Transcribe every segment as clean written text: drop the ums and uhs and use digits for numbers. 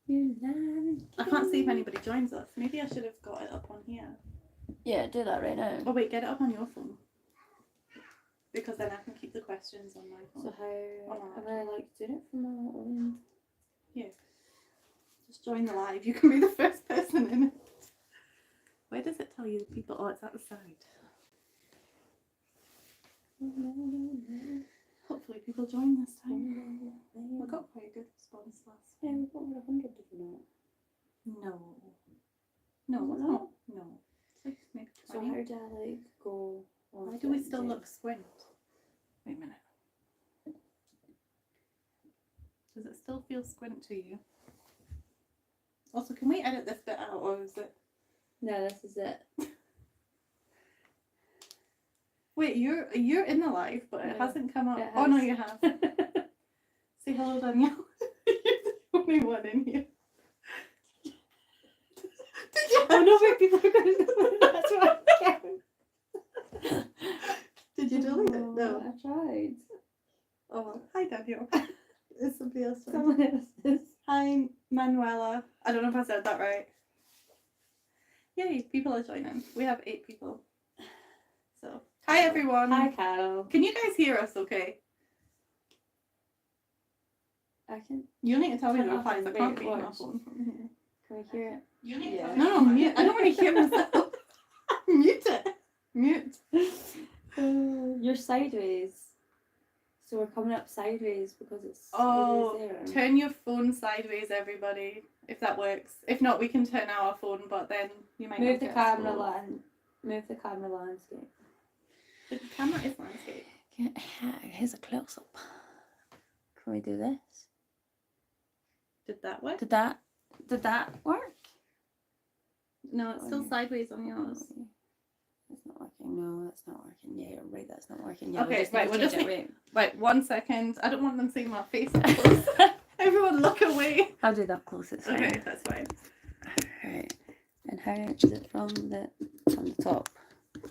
I can't see if anybody joins us. Maybe I should have got it up on here. Yeah, do that right now. Oh wait, get it up on your phone. Because then I can keep the questions on my phone. So how am I like doing it from my own? Yeah. Just join the live. You can be the first person in it. Where does it tell you the people? Oh, it's at the side. Hopefully people join this time. We got quite a good response last Yeah, time. we've got over 100, did we not? No. No, Was it no. not? No. It's like maybe So 20. how do I like go on? Why do we still look squint? Wait a minute. Does it still feel squint to you? Also, can we edit this bit out, or is it? No, this is it. Wait, you're in the live, but it No, hasn't come up. it Oh no, has. you have. Say hello, Danielle. You're the only one in here. Did you? Oh no, wait, people are going to know that's what I can. Did you delete it? No. I tried. Oh, hi Danielle. Is somebody else? Someone else's. Hi Manuela. I don't know if I said that right. Yay, people are joining. We have 8 people. So, hi everyone. Hi, Carol. Can you guys hear us okay? I can. You need to tell me the Turn off replies. I and can't wait, read my watch. phone from here. Can we hear it? You need to tell me No, mute. I don't want to hear myself. Mute it. Mute. You're sideways. So we're coming up sideways because it's Oh, sideways there. turn your phone sideways, everybody. If that works. If not, we can turn our phone, but then you might Move not the get camera scrolled. Move the camera landscape. The camera is landscape. Here's a close up. Can we do this? Did that work? Did that work? No, it's still sideways on yours. It's not working. No, that's not working. Yeah, you're right. That's not working. Yeah, Okay, right, we'll change just it. Wait. Wait, 1 second. I don't want them seeing my face. Everyone look away. I'll do that close. It's fine. Okay, that's fine. Right. And how is it from the top?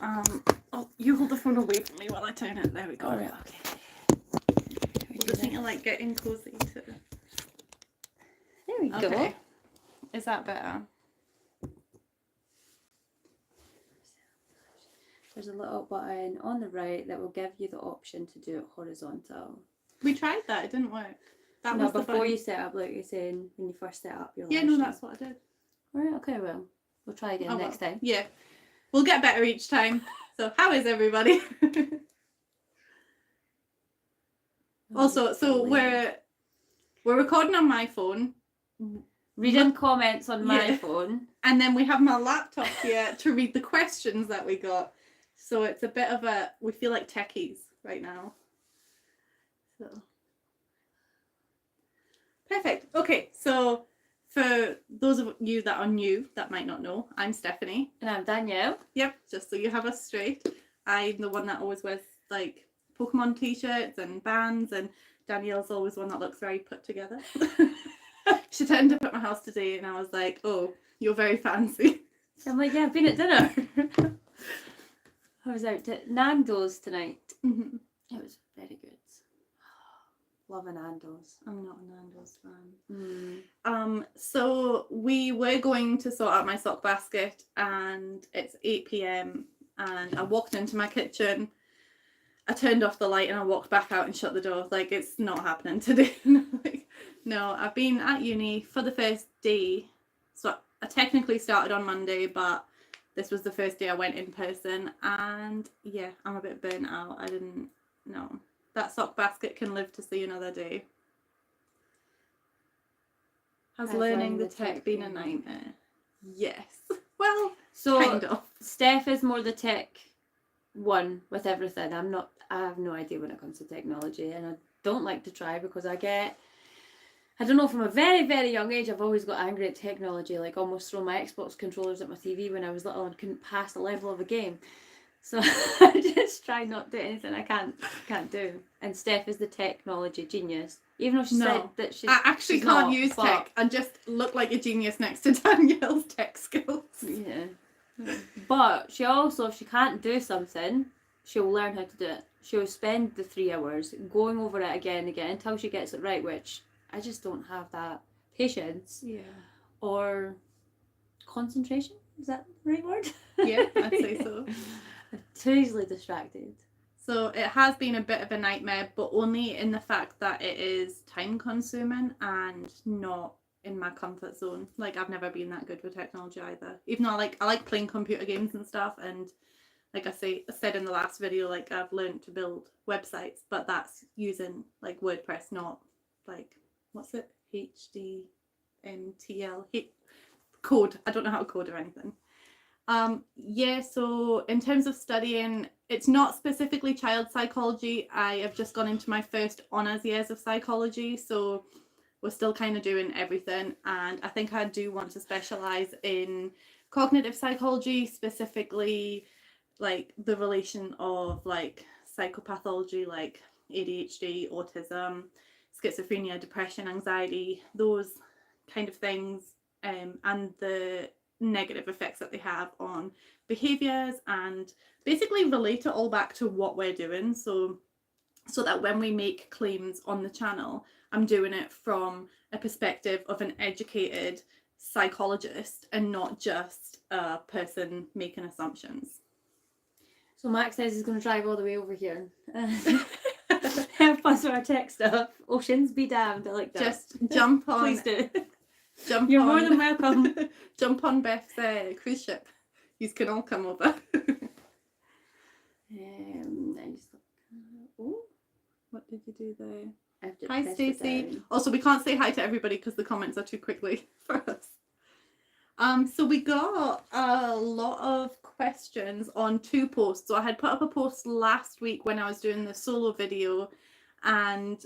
Oh, you hold the phone away from me while I turn it. There we go. Alright, okay. We'll just need to like get in cozy to. There we go. Okay. Is that better? There's a little button on the right that will give you the option to do it horizontal. We tried that. It didn't work. That No, was the before button. you set up, like you're saying, when you first set up your Yeah, live no, stream. that's what I did. Alright, okay, well, we'll try again next time. Yeah, we'll get better each time. So, how is everybody? Also, so we're recording on my phone. Reading comments on my Yeah. phone. And then we have my laptop here to read the questions that we got. So it's a bit of we feel like techies right now. So. Perfect. Okay, so for those of you that are new, that might not know, I'm Stephanie. And I'm Danielle. Yep, just so you have us straight. I'm the one that always wears like Pokemon t-shirts and bands, and Danielle's always one that looks very put together. She turned up at my house today and I was like, oh, you're very fancy. I'm like, yeah, I've been at dinner. I was out at Nando's tonight. Mm-hmm. It was very good. Love a Nando's. I'm not a Nando's fan. So we were going to sort out my sock basket and it's 8 p.m. and I walked into my kitchen. I turned off the light and I walked back out and shut the door. Like, it's not happening today. Like, no, I've been at uni for the first day. So I technically started on Monday, but this was the first day I went in person. And yeah, I'm a bit burnt out. I didn't know. That sock basket can live to see another day. Has learning the tech been a nightmare? Yes. Well, so kind of. Steph is more the tech one with everything. I have no idea when it comes to technology, and I don't like to try because I don't know, from a very, very young age, I've always got angry at technology, like almost throw my Xbox controllers at my TV when I was little and couldn't pass the level of a game. So I just try not to do anything I can't do. And Steph is the technology genius. Even though she said that I actually can't use tech and just look like a genius next to Danielle's tech skills. Yeah. But she also, if she can't do something, she'll learn how to do it. She'll spend the 3 hours going over it again and again until she gets it right, which I just don't have that patience Yeah. or concentration. Is that the right word? Yeah, I'd say so. I'm too easily distracted. So it has been a bit of a nightmare, but only in the fact that it is time consuming and not in my comfort zone. Like, I've never been that good with technology either. Even though I like playing computer games and stuff, and like I said in the last video, like I've learned to build websites, but that's using like WordPress, not like what's it? HTML code. I don't know how to code or anything. Yeah, so in terms of studying, it's not specifically child psychology. I have just gone into my first honours years of psychology, so we're still kind of doing everything, and I think I do want to specialise in cognitive psychology, specifically like the relation of like psychopathology, like ADHD, autism, schizophrenia, depression, anxiety, those kind of things, and the negative effects that they have on behaviors, and basically relate it all back to what we're doing, so that when we make claims on the channel, I'm doing it from a perspective of an educated psychologist and not just a person making assumptions. So Max says he's going to drive all the way over here. Help us with our tech stuff. Oceans be damned. I like that. Just jump on. Please do. You're more than welcome. Jump on Beth's cruise ship. You can all come over. What did you do there? Hi, Stacey. Also, we can't say hi to everybody because the comments are too quickly for us. So we got a lot of questions on 2 posts. So I had put up a post last week when I was doing the solo video, and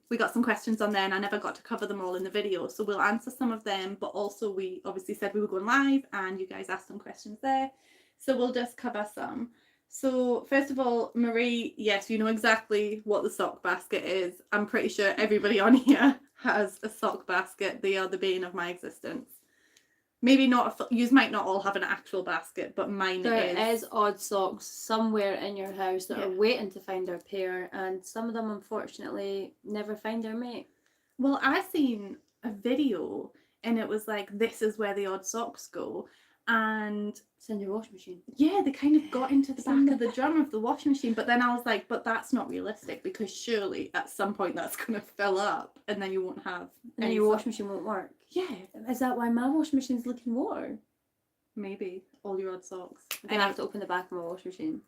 we got some questions on there, and I never got to cover them all in the video. So we'll answer some of them, but also we obviously said we were going live, and you guys asked some questions there. So we'll just cover some. So first of all, Marie, yes, you know exactly what the sock basket is. I'm pretty sure everybody on here has a sock basket. They are the bane of my existence. Maybe not, you might not all have an actual basket, but mine there is. There is odd socks somewhere in your house that are waiting to find their pair, and some of them unfortunately never find their mate. Well, I seen a video and it was like, this is where the odd socks go. And it's in your washing machine. Yeah, they kind of got into the back of the drum of the washing machine, but then I was like, but that's not realistic, because surely at some point that's going to fill up and then you won't have and your washing machine won't work. Yeah. Is that why my washing machine's leaking water? Maybe. All your odd socks. I'm going to have to open the back of my washing machine.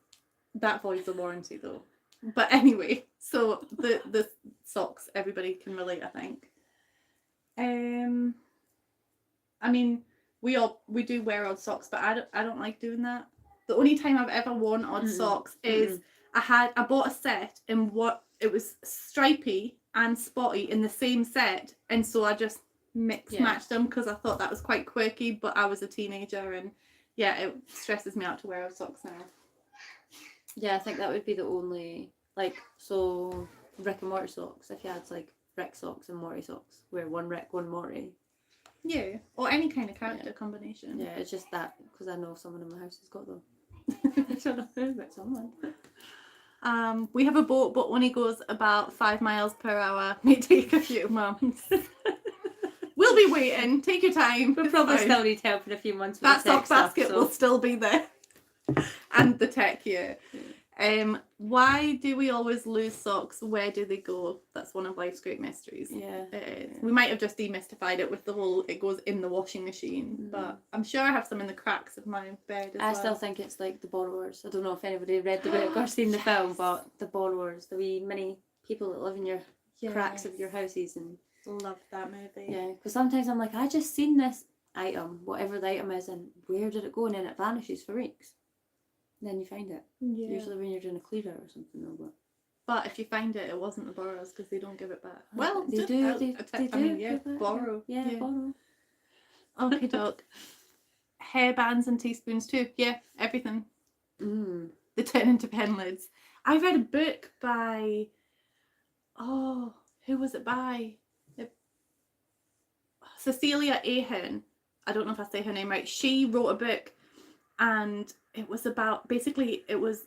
That voids the warranty though. But anyway, so the socks, everybody can relate, I think. I mean, we do wear odd socks, but I don't like doing that. The only time I've ever worn odd socks is I bought a set and it was stripy and spotty in the same set, and so I just matched them because I thought that was quite quirky, but I was a teenager, and yeah, it stresses me out to wear odd socks now. Yeah, I think that would be the only, like, so Rick and Morty socks, if you had like Rick socks and Morty socks, wear one Rick, one Morty. Yeah, or any kind of character combination. Yeah, it's just that, because I know someone in my house has got them. I don't know about someone. We have a boat, but only goes about 5 miles per hour. May take a few months. We'll be waiting. Take your time. We'll probably still need help in a few months. That sock basket will still be there. And the tech, yeah. Why do we always lose socks? Where do they go? That's one of life's great mysteries. Yeah. It is. We might have just demystified it with the whole it goes in the washing machine, but I'm sure I have some in the cracks of my bed as well. I still think it's like the borrowers. I don't know if anybody read the book or seen the film, but the borrowers, the wee mini people that live in your cracks of your houses, and love that movie. Yeah, because sometimes I'm like, I just seen this item, whatever the item is, and where did it go? And then it vanishes for weeks. And then you find it. Yeah. Usually when you're doing a clear out or something. But if you find it, it wasn't the borrowers because they don't give it back. Well, they do. They do. Borrow. Yeah, borrow. Okay, doc. Hair bands and teaspoons too. Yeah, everything. They turn into pen lids. I read a book by, who was it by? Cecilia Ahern. I don't know if I say her name right. She wrote a book, and it was about, basically it was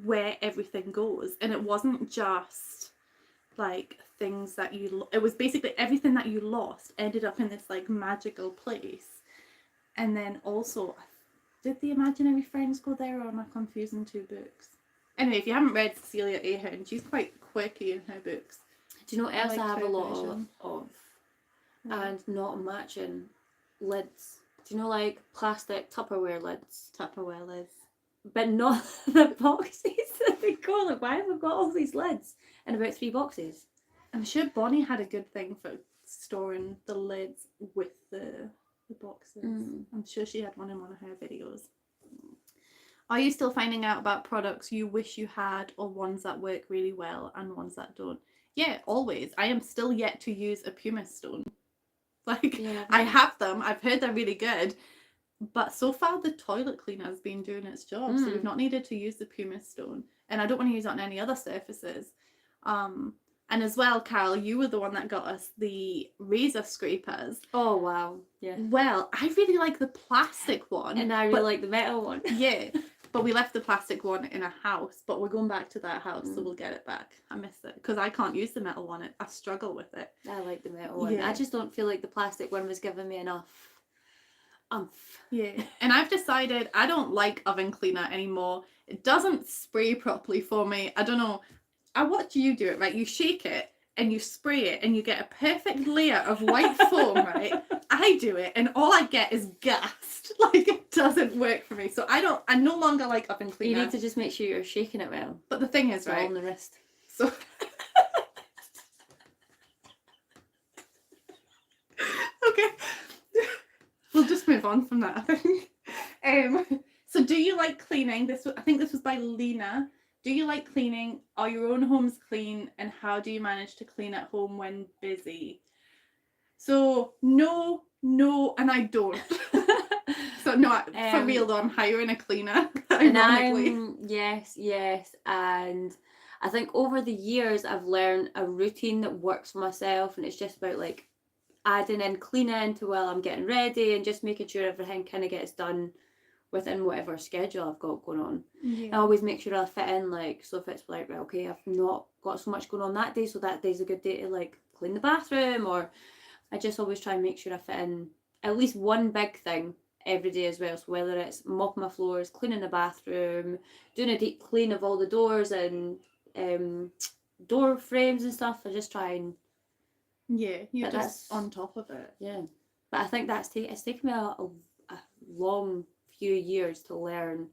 where everything goes, and it wasn't just like things that it was basically everything that you lost ended up in this like magical place. And then also, did the Imaginary Friends go there, or am I confusing two books? Anyway, if you haven't read Cecilia Ahern, she's quite quirky in her books. Do you know what else I have her a lot version. of? And not matching lids. Do you know, like plastic Tupperware lids? Tupperware lids. But not the boxes that they go. Like, why have I got all these lids in about 3 boxes? I'm sure Bonnie had a good thing for storing the lids with the boxes. I'm sure she had one in one of her videos. Are you still finding out about products you wish you had, or ones that work really well and ones that don't? Yeah, always. I am still yet to use a pumice stone. Like, yeah, I have them. I've heard they're really good. But so far, the toilet cleaner has been doing its job. So we've not needed to use the pumice stone. And I don't want to use it on any other surfaces. And as well, Carol, you were the one that got us the razor scrapers. Oh, wow. Yeah. Well, I really like the plastic one. And I really like the metal one. Yeah. But we left the plastic one in a house. But we're going back to that house, so we'll get it back. I miss it. Because I can't use the metal one. I struggle with it. I like the metal one. Yeah. I just don't feel like the plastic one was giving me enough umph. Yeah. And I've decided I don't like oven cleaner anymore. It doesn't spray properly for me. I don't know. I watch you do it, right? You shake it and you spray it and you get a perfect layer of white foam, right? I do it and all I get is gassed. Like, it doesn't work for me. So I no longer like oven cleaner. You need to just make sure you're shaking it well. But the thing is, right? On the wrist. So okay. We'll just move on from that, I think. So do you like cleaning? I think this was by Lena. Do you like cleaning? Are your own homes clean? And how do you manage to clean at home when busy? So no, and I don't. So no, for real though, I'm hiring a cleaner. Ironically. Yes. And I think over the years I've learned a routine that works for myself, and it's just about like adding in cleaning to while I'm getting ready and just making sure everything kind of gets done within whatever schedule I've got going on. I always make sure I fit in, like, so if it's like, right, okay, I've not got so much going on that day, so that day's a good day to like clean the bathroom, or I just always try and make sure I fit in at least one big thing every day as well. So whether it's mopping my floors, cleaning the bathroom, doing a deep clean of all the doors and door frames and stuff, I just try and you're just on top of it. Yeah, but I think it's taken me a long few years to learn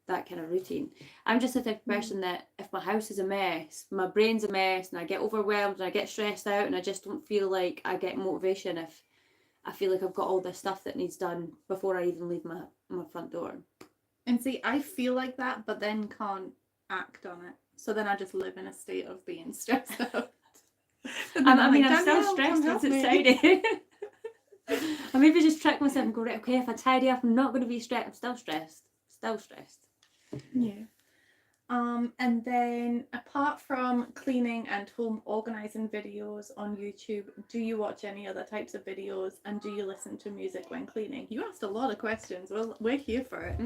that kind of routine. I'm just the type of person that if my house is a mess, my brain's a mess, and I get overwhelmed and I get stressed out, and I just don't feel like I get motivation if I feel like I've got all this stuff that needs done before I even leave my front door. And see, I feel like that, but then can't act on it. So then I just live in a state of being stressed out. I'm still stressed once it's tidy. I maybe just trick myself and go, right, okay, if I tidy up, I'm not going to be stressed. I'm still stressed. Yeah. And then apart from cleaning and home organising videos on YouTube, do you watch any other types of videos, and do you listen to music when cleaning? You asked a lot of questions. Well, we're here for it.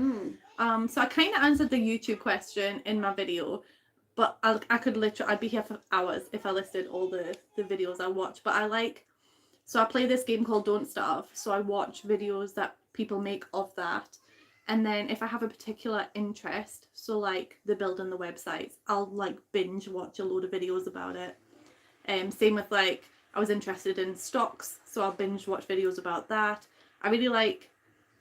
So I kind of answered the YouTube question in my video, but I'd be here for hours if I listed all the videos I watch. But so I play this game called Don't Starve. So I watch videos that people make of that. And then if I have a particular interest, so like the building the websites, I'll like binge watch a load of videos about it. Same with I was interested in stocks, so I'll binge watch videos about that. I really like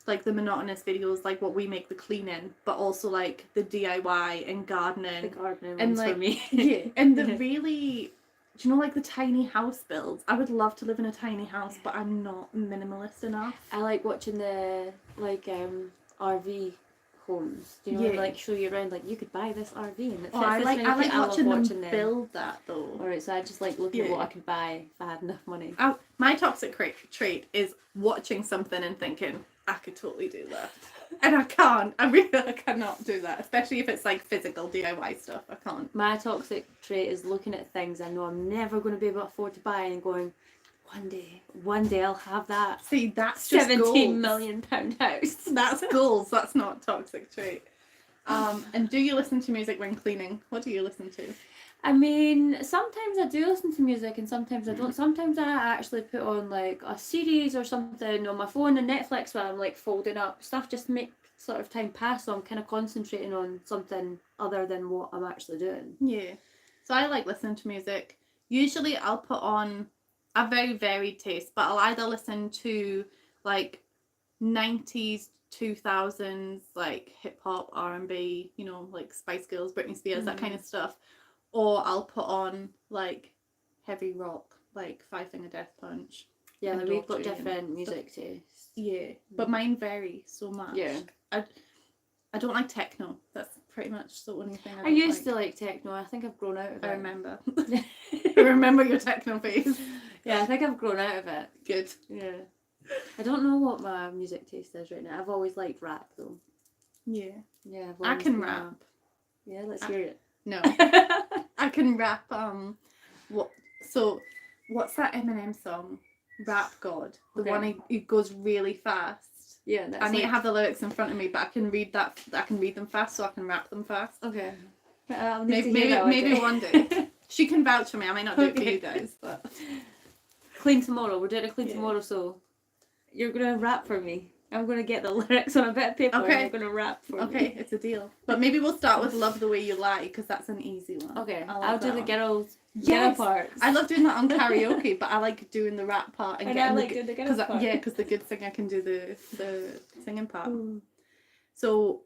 the monotonous videos, like what we make, the cleaning, but also like the DIY and gardening. The gardening and ones for me. Yeah, and the really, do you know, like the tiny house builds? I would love to live in a tiny house, but I'm not minimalist enough. I like watching the RV homes. Do you know, like show you around, like you could buy this RV and it's I like watching them build that though. Alright, so I just like looking at what I could buy if I had enough money. My toxic trait is watching something and thinking, I could totally do that. And I can't. I cannot do that, especially if it's like physical DIY stuff. I can't. My toxic trait is looking at things I know I'm never going to be able to afford to buy and going, one day I'll have that. See, that's just £17 million house. That's goals. That's not a toxic trait. And do you listen to music when cleaning? What do you listen to? I mean, sometimes I do listen to music and sometimes I don't. Sometimes I actually put on like a series or something on my phone and Netflix while I'm like folding up stuff just to make sort of time pass, so I'm kind of concentrating on something other than what I'm actually doing. Yeah. So I like listening to music. Usually I'll put on a very varied taste, but I'll either listen to like 90s, 2000s, like hip hop, R&B, you know, like Spice Girls, Britney Spears, that kind of stuff. Or I'll put on like heavy rock, like Five Finger Death Punch. Yeah, and like we've got Daughtry and different music tastes. Yeah, but mine vary so much. Yeah. I don't like techno. That's pretty much the only thing I used to like techno. I think I've grown out of it. I remember. I remember your techno phase. Yeah, I think I've grown out of it. Good. Yeah. I don't know what my music taste is right now. I've always liked rap though. Yeah. Yeah, I can rap. Yeah, let's hear it. No. I can rap what's that Eminem song? Rap God. The one he goes really fast. Yeah, that's I need to have the lyrics in front of me, but I can read them fast, so I can rap them fast. Okay. Maybe one day. She can vouch for me. I might not do it for you guys, but clean tomorrow. We're doing a clean tomorrow, so you're gonna rap for me. I'm gonna get the lyrics on a bit of paper. Okay. And you're gonna rap for me. Okay, it's a deal. But maybe we'll start with "Love the Way You Lie" because that's an easy one. Okay, I'll do the girls. Yes, parts. I love doing that on karaoke, but I like doing the rap part and I like doing the girls part. Yeah, because the good singer can do the singing part. So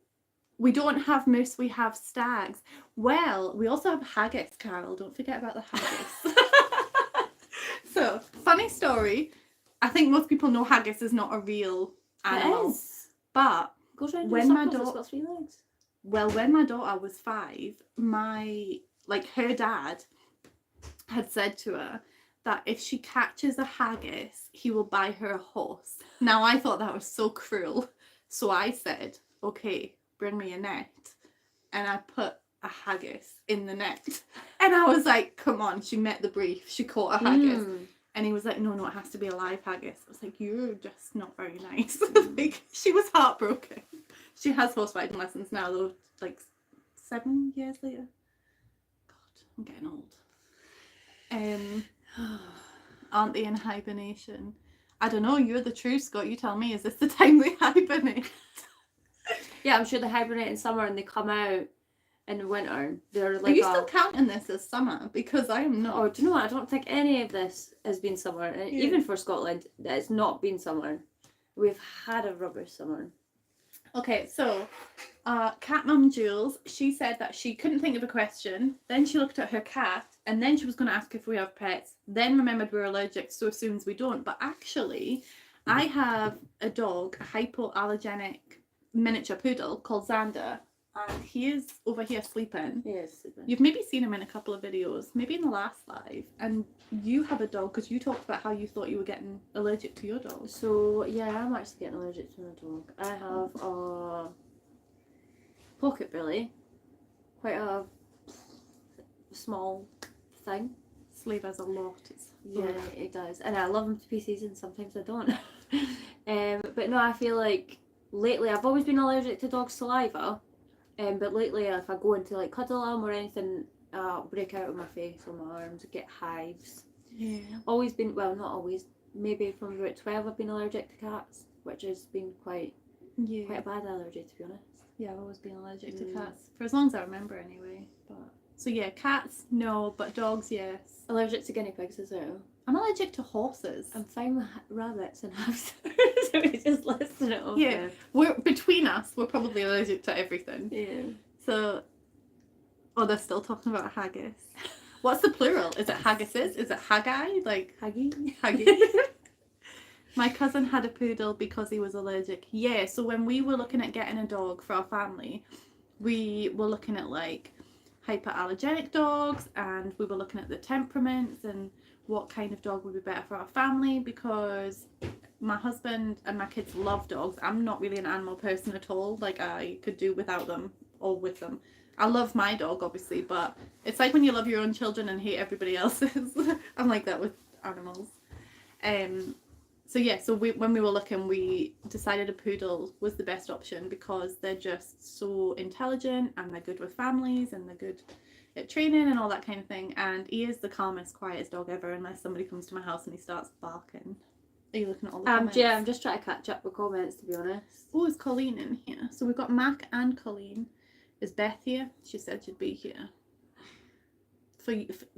we don't have moose, we have stags. Well, we also have haggis, Carol. Don't forget about the haggis. So, funny story. I think most people know haggis is not a real animal. It is. But goes around when my daughter, it's got 3 legs. Well, when my daughter was 5, her dad had said to her that if she catches a haggis, he will buy her a horse. Now, I thought that was so cruel. So I said, okay, bring me a net. And I put a haggis in the net. And I was like, come on, she met the brief. She caught a haggis. And he was like, no, it has to be a live haggis. I was like, you're just not very nice. Like, she was heartbroken. She has horse riding lessons now, though, like 7 years later. God, I'm getting old. Aren't they in hibernation? I don't know, you're the true Scott. You tell me, is this the time they hibernate? Yeah, I'm sure they hibernate in summer and they come out in the winter. They're like. Are you still counting this as summer? Because I am not. Oh, do you know what? I don't think any of this has been summer. And even for Scotland, it's not been summer. We've had a rubbish summer. Okay, so cat mum Jules, she said that she couldn't think of a question. Then she looked at her cat, and then she was going to ask if we have pets. Then remembered we're allergic, so assumes we don't. But actually, I have a dog, a hypoallergenic miniature poodle called Xander, and he is over here sleeping. He is sleeping. You've maybe seen him in a couple of videos, maybe in the last live. And you have a dog because you talked about how you thought you were getting allergic to your dog. So yeah, I'm actually getting allergic to my dog. I have a pocket bully, quite a small thing. Slave has a lot. Yeah, it does, and I love him to pieces, and sometimes I don't. But no, I feel like lately I've always been allergic to dog saliva. But lately, if I go into like cuddle them or anything, I'll break out of my face or my arms, get hives. Yeah. Always been, well, not always. Maybe from about 12, I've been allergic to cats, which has been quite a bad allergy, to be honest. Yeah, I've always been allergic to cats for as long as I remember, anyway. But so yeah, cats no, but dogs yes. Allergic to guinea pigs as well. I'm allergic to horses. I'm fine with rabbits and hamsters. So we just listen it off. Yeah, we're between us. We're probably allergic to everything. Yeah. So, they're still talking about haggis. What's the plural? Is it haggises? Is it haggai? Like haggy? Haggy. My cousin had a poodle because he was allergic. Yeah. So when we were looking at getting a dog for our family, we were looking at like hyperallergenic dogs, and we were looking at the temperaments and what kind of dog would be better for our family, because my husband and my kids love dogs. I'm not really an animal person at all. Like, I could do without them or with them. I love my dog, obviously, but it's like when you love your own children and hate everybody else's. I'm like that with animals. So yeah, so when we were looking, we decided a poodle was the best option because they're just so intelligent and they're good with families and they're good at training and all that kind of thing, and he is the calmest, quietest dog ever unless somebody comes to my house and he starts barking. Are you looking at all the comments? Yeah, I'm just trying to catch up with comments, to be honest. Oh, is Colleen in here? So we've got Mac and Colleen. Is Beth here? She said she'd be here.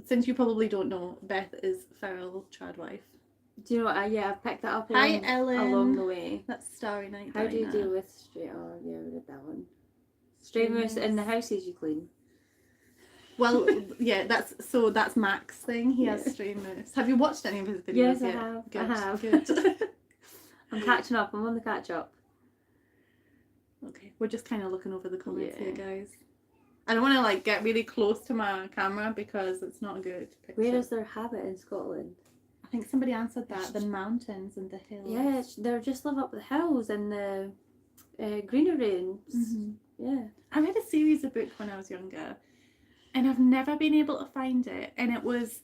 Since you probably don't know, Beth is feral tradwife. Do you know what? I've picked that up Hi, Ellen. along the way. That's Starry Night. How do you deal with stray? Oh, yeah, we did that one. Stray moose in the houses you clean. Well, yeah, that's Mac's thing. He has stray moose. Have you watched any of his videos yes, yet? I have. Good, I have. Good. I'm catching up. I'm on the catch up. Okay, we're just kind of looking over the comments here, guys. I don't want to like get really close to my camera because it's not a good picture. Where is their habit in Scotland? I think somebody answered that. The mountains and the hills. Yeah, they just live up the hills and the greenery. Mm-hmm. Yeah. I read a series of books when I was younger, and I've never been able to find it. And it was,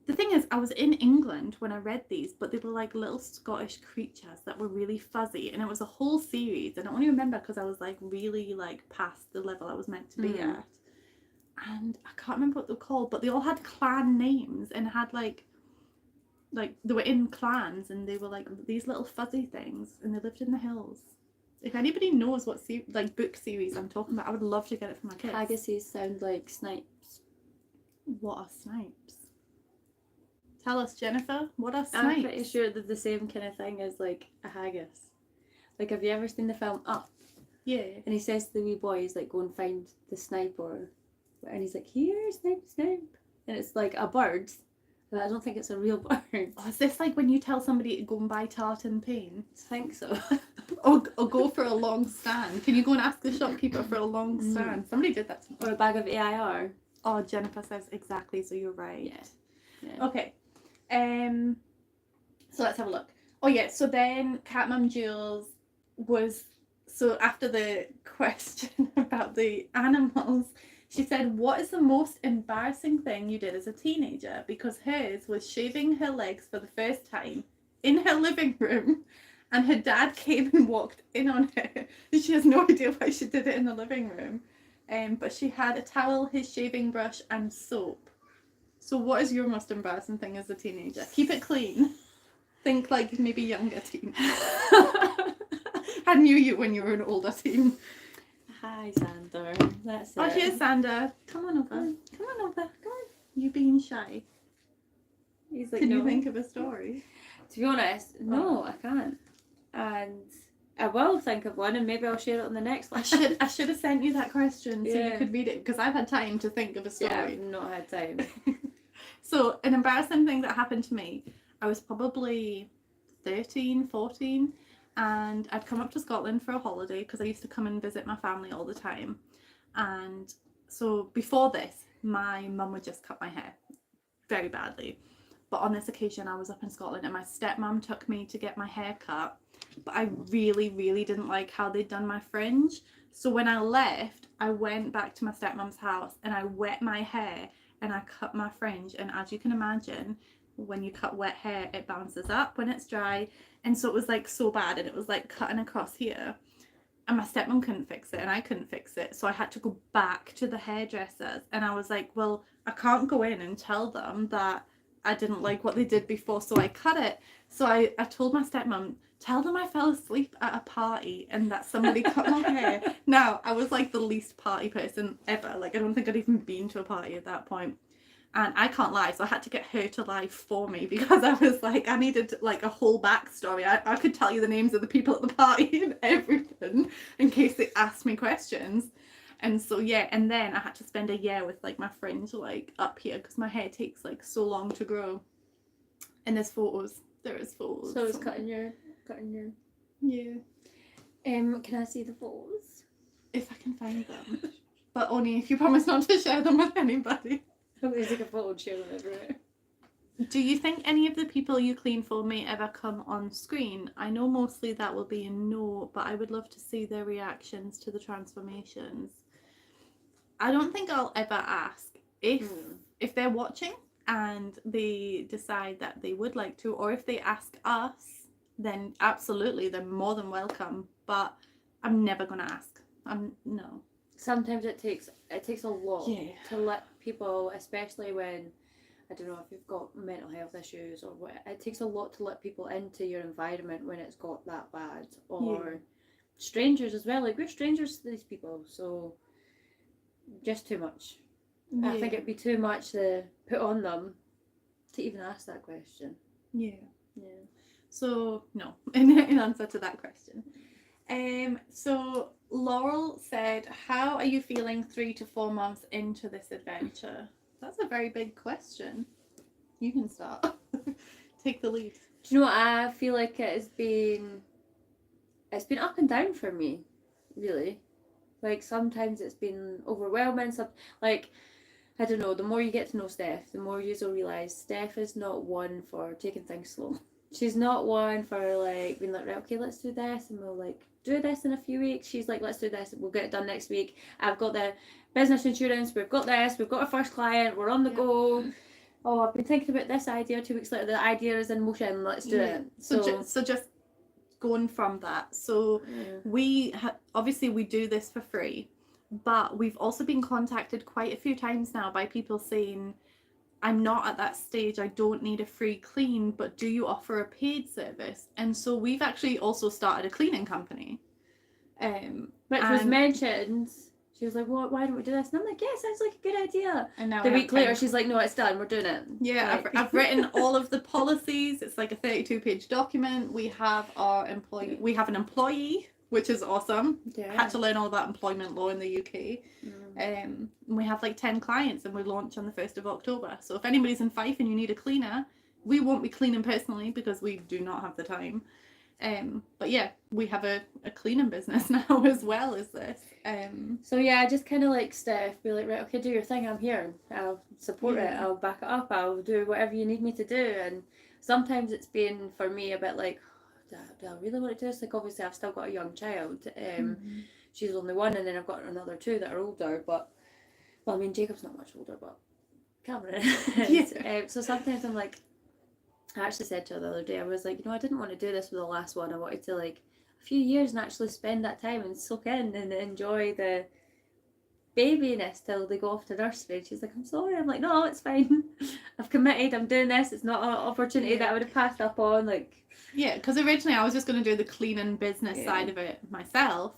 the thing is, I was in England when I read these, but they were like little Scottish creatures that were really fuzzy, and it was a whole series. And I only remember because I was like really like past the level I was meant to be at, and I can't remember what they were called, but they all had clan names and had like they were in clans, and they were like these little fuzzy things, and they lived in the hills. If anybody knows what book series I'm talking about, I would love to get it for my kids. Haggises sound like snipes. What are snipes? Tell us, Jennifer. What are snipes? I'm pretty sure they're the same kind of thing as like a haggis. Like, have you ever seen the film Up? Yeah. And he says to the wee boy, he's like, go and find the sniper. And he's like, here, snipe, snipe. And it's like a bird. But I don't think it's a real bird. Oh, is this like when you tell somebody to go and buy tartan paint? I think so. or go for a long stand. Can you go and ask the shopkeeper for a long stand? Somebody did that to me. Or a bag of AIR. Oh, Jennifer says exactly, so you're right. Yeah. Okay. So let's have a look. Oh yeah, so then Cat Mum Jules was, so after the question about the animals, she said, what is the most embarrassing thing you did as a teenager? Because hers was shaving her legs for the first time in her living room, and her dad came and walked in on her. She has no idea why she did it in the living room. But she had a towel, his shaving brush, and soap. So what is your most embarrassing thing as a teenager? Keep it clean. Think like maybe younger teen. I knew you when you were an older teen. Hi, Sander. That's it. Oh, here's Sander. Come on over. Come on over. Come on. You being shy. He's like, Can no. you think of a story? To be honest, no, I can't. And I will think of one, and maybe I'll share it on the next one. I should have sent you that question so you could read it, because I've had time to think of a story. Yeah, I've not had time. So an embarrassing thing that happened to me, I was probably 13, 14, and I'd come up to Scotland for a holiday because I used to come and visit my family all the time. And so before this, my mum would just cut my hair very badly. But on this occasion, I was up in Scotland and my stepmom took me to get my hair cut. But I really, really didn't like how they'd done my fringe. So when I left, I went back to my stepmom's house and I wet my hair and I cut my fringe. And as you can imagine, when you cut wet hair, it bounces up when it's dry. And so it was like so bad, and it was like cutting across here. And my stepmom couldn't fix it and I couldn't fix it. So I had to go back to the hairdressers. And I was like, well, I can't go in and tell them that I didn't like what they did before, so I cut it. So I told my stepmom, tell them I fell asleep at a party and that somebody cut my hair. Now, I was like the least party person ever. Like, I don't think I'd even been to a party at that point. And I can't lie, so I had to get her to lie for me because I was like, I needed like a whole backstory. I could tell you the names of the people at the party and everything in case they asked me questions. And so yeah, and then I had to spend a year with like my fringe like up here because my hair takes like so long to grow. And there's photos. There is photos. So it's cutting your. Yeah. Can I see the photos? If I can find them, but only if you promise not to share them with anybody. Somebody's like a photo and share them everywhere. Do you think any of the people you clean for may ever come on screen? I know mostly that will be a no, but I would love to see their reactions to the transformations. I don't think I'll ever ask if they're watching and they decide that they would like to, or if they ask us, then absolutely they're more than welcome. But I'm never gonna ask. No. sometimes it takes a lot Yeah. to let people, especially when, I don't know if you've got mental health issues or what, it takes a lot to let people into your environment when it's got that bad, or strangers as well. Like, we're strangers to these people, so just too much. Yeah. I think it'd be too much to put on them to even ask that question. Yeah. Yeah. So no, in answer to that question. So Laurel said, "How are you feeling 3 to 4 months into this adventure?" That's a very big question. You can start. Take the lead. Do you know what? I feel like it's been up and down for me, really. Like, sometimes it's been overwhelming. Some, like, I don't know, the more you get to know Steph, the more you'll realise Steph is not one for taking things slow. She's not one for, like, being like, right, okay, let's do this, and we'll, like, do this in a few weeks. She's like, let's do this, we'll get it done next week. I've got the business insurance, we've got this, we've got our first client, we're on the go. Oh, I've been thinking about this idea. 2 weeks later, the idea is in motion, let's do it. So just going from that. So we obviously we do this for free, but we've also been contacted quite a few times now by people saying, I'm not at that stage, I don't need a free clean, but do you offer a paid service? And so we've actually also started a cleaning company. Which was mentioned. She was like, "What? Why don't we do this?" And I'm like, "Yeah, sounds like a good idea." And now the week later, she's like, "No, it's done. We're doing it." Yeah, like... I've written all of the policies. It's like a 32-page document. We have our employee. We have an employee, which is awesome. Yeah. Had to learn all about employment law in the UK. We have like 10 clients, and we launch on the 1st of October. So if anybody's in Fife and you need a cleaner, we won't be cleaning personally because we do not have the time. But yeah, we have a cleaning business now as well as this. So yeah, I just kind of like Steph, be like, right, okay, do your thing, I'm here, I'll support it, I'll back it up, I'll do whatever you need me to do. And sometimes it's been for me a bit like, do I really want to do this? Like, obviously I've still got a young child, she's only 1, and then I've got another 2 that are older, but well, I mean, Jacob's not much older, but Cameron is. So sometimes I'm like, I actually said to her the other day, I was like, I didn't want to do this with the last one. I wanted to, like, a few years and actually spend that time and soak in and enjoy the babyness till they go off to nursery. And she's like, I'm sorry. I'm like, no, it's fine. I've committed. I'm doing this. It's not an opportunity that I would have passed up on. Like, yeah, because originally I was just going to do the cleaning business side of it myself.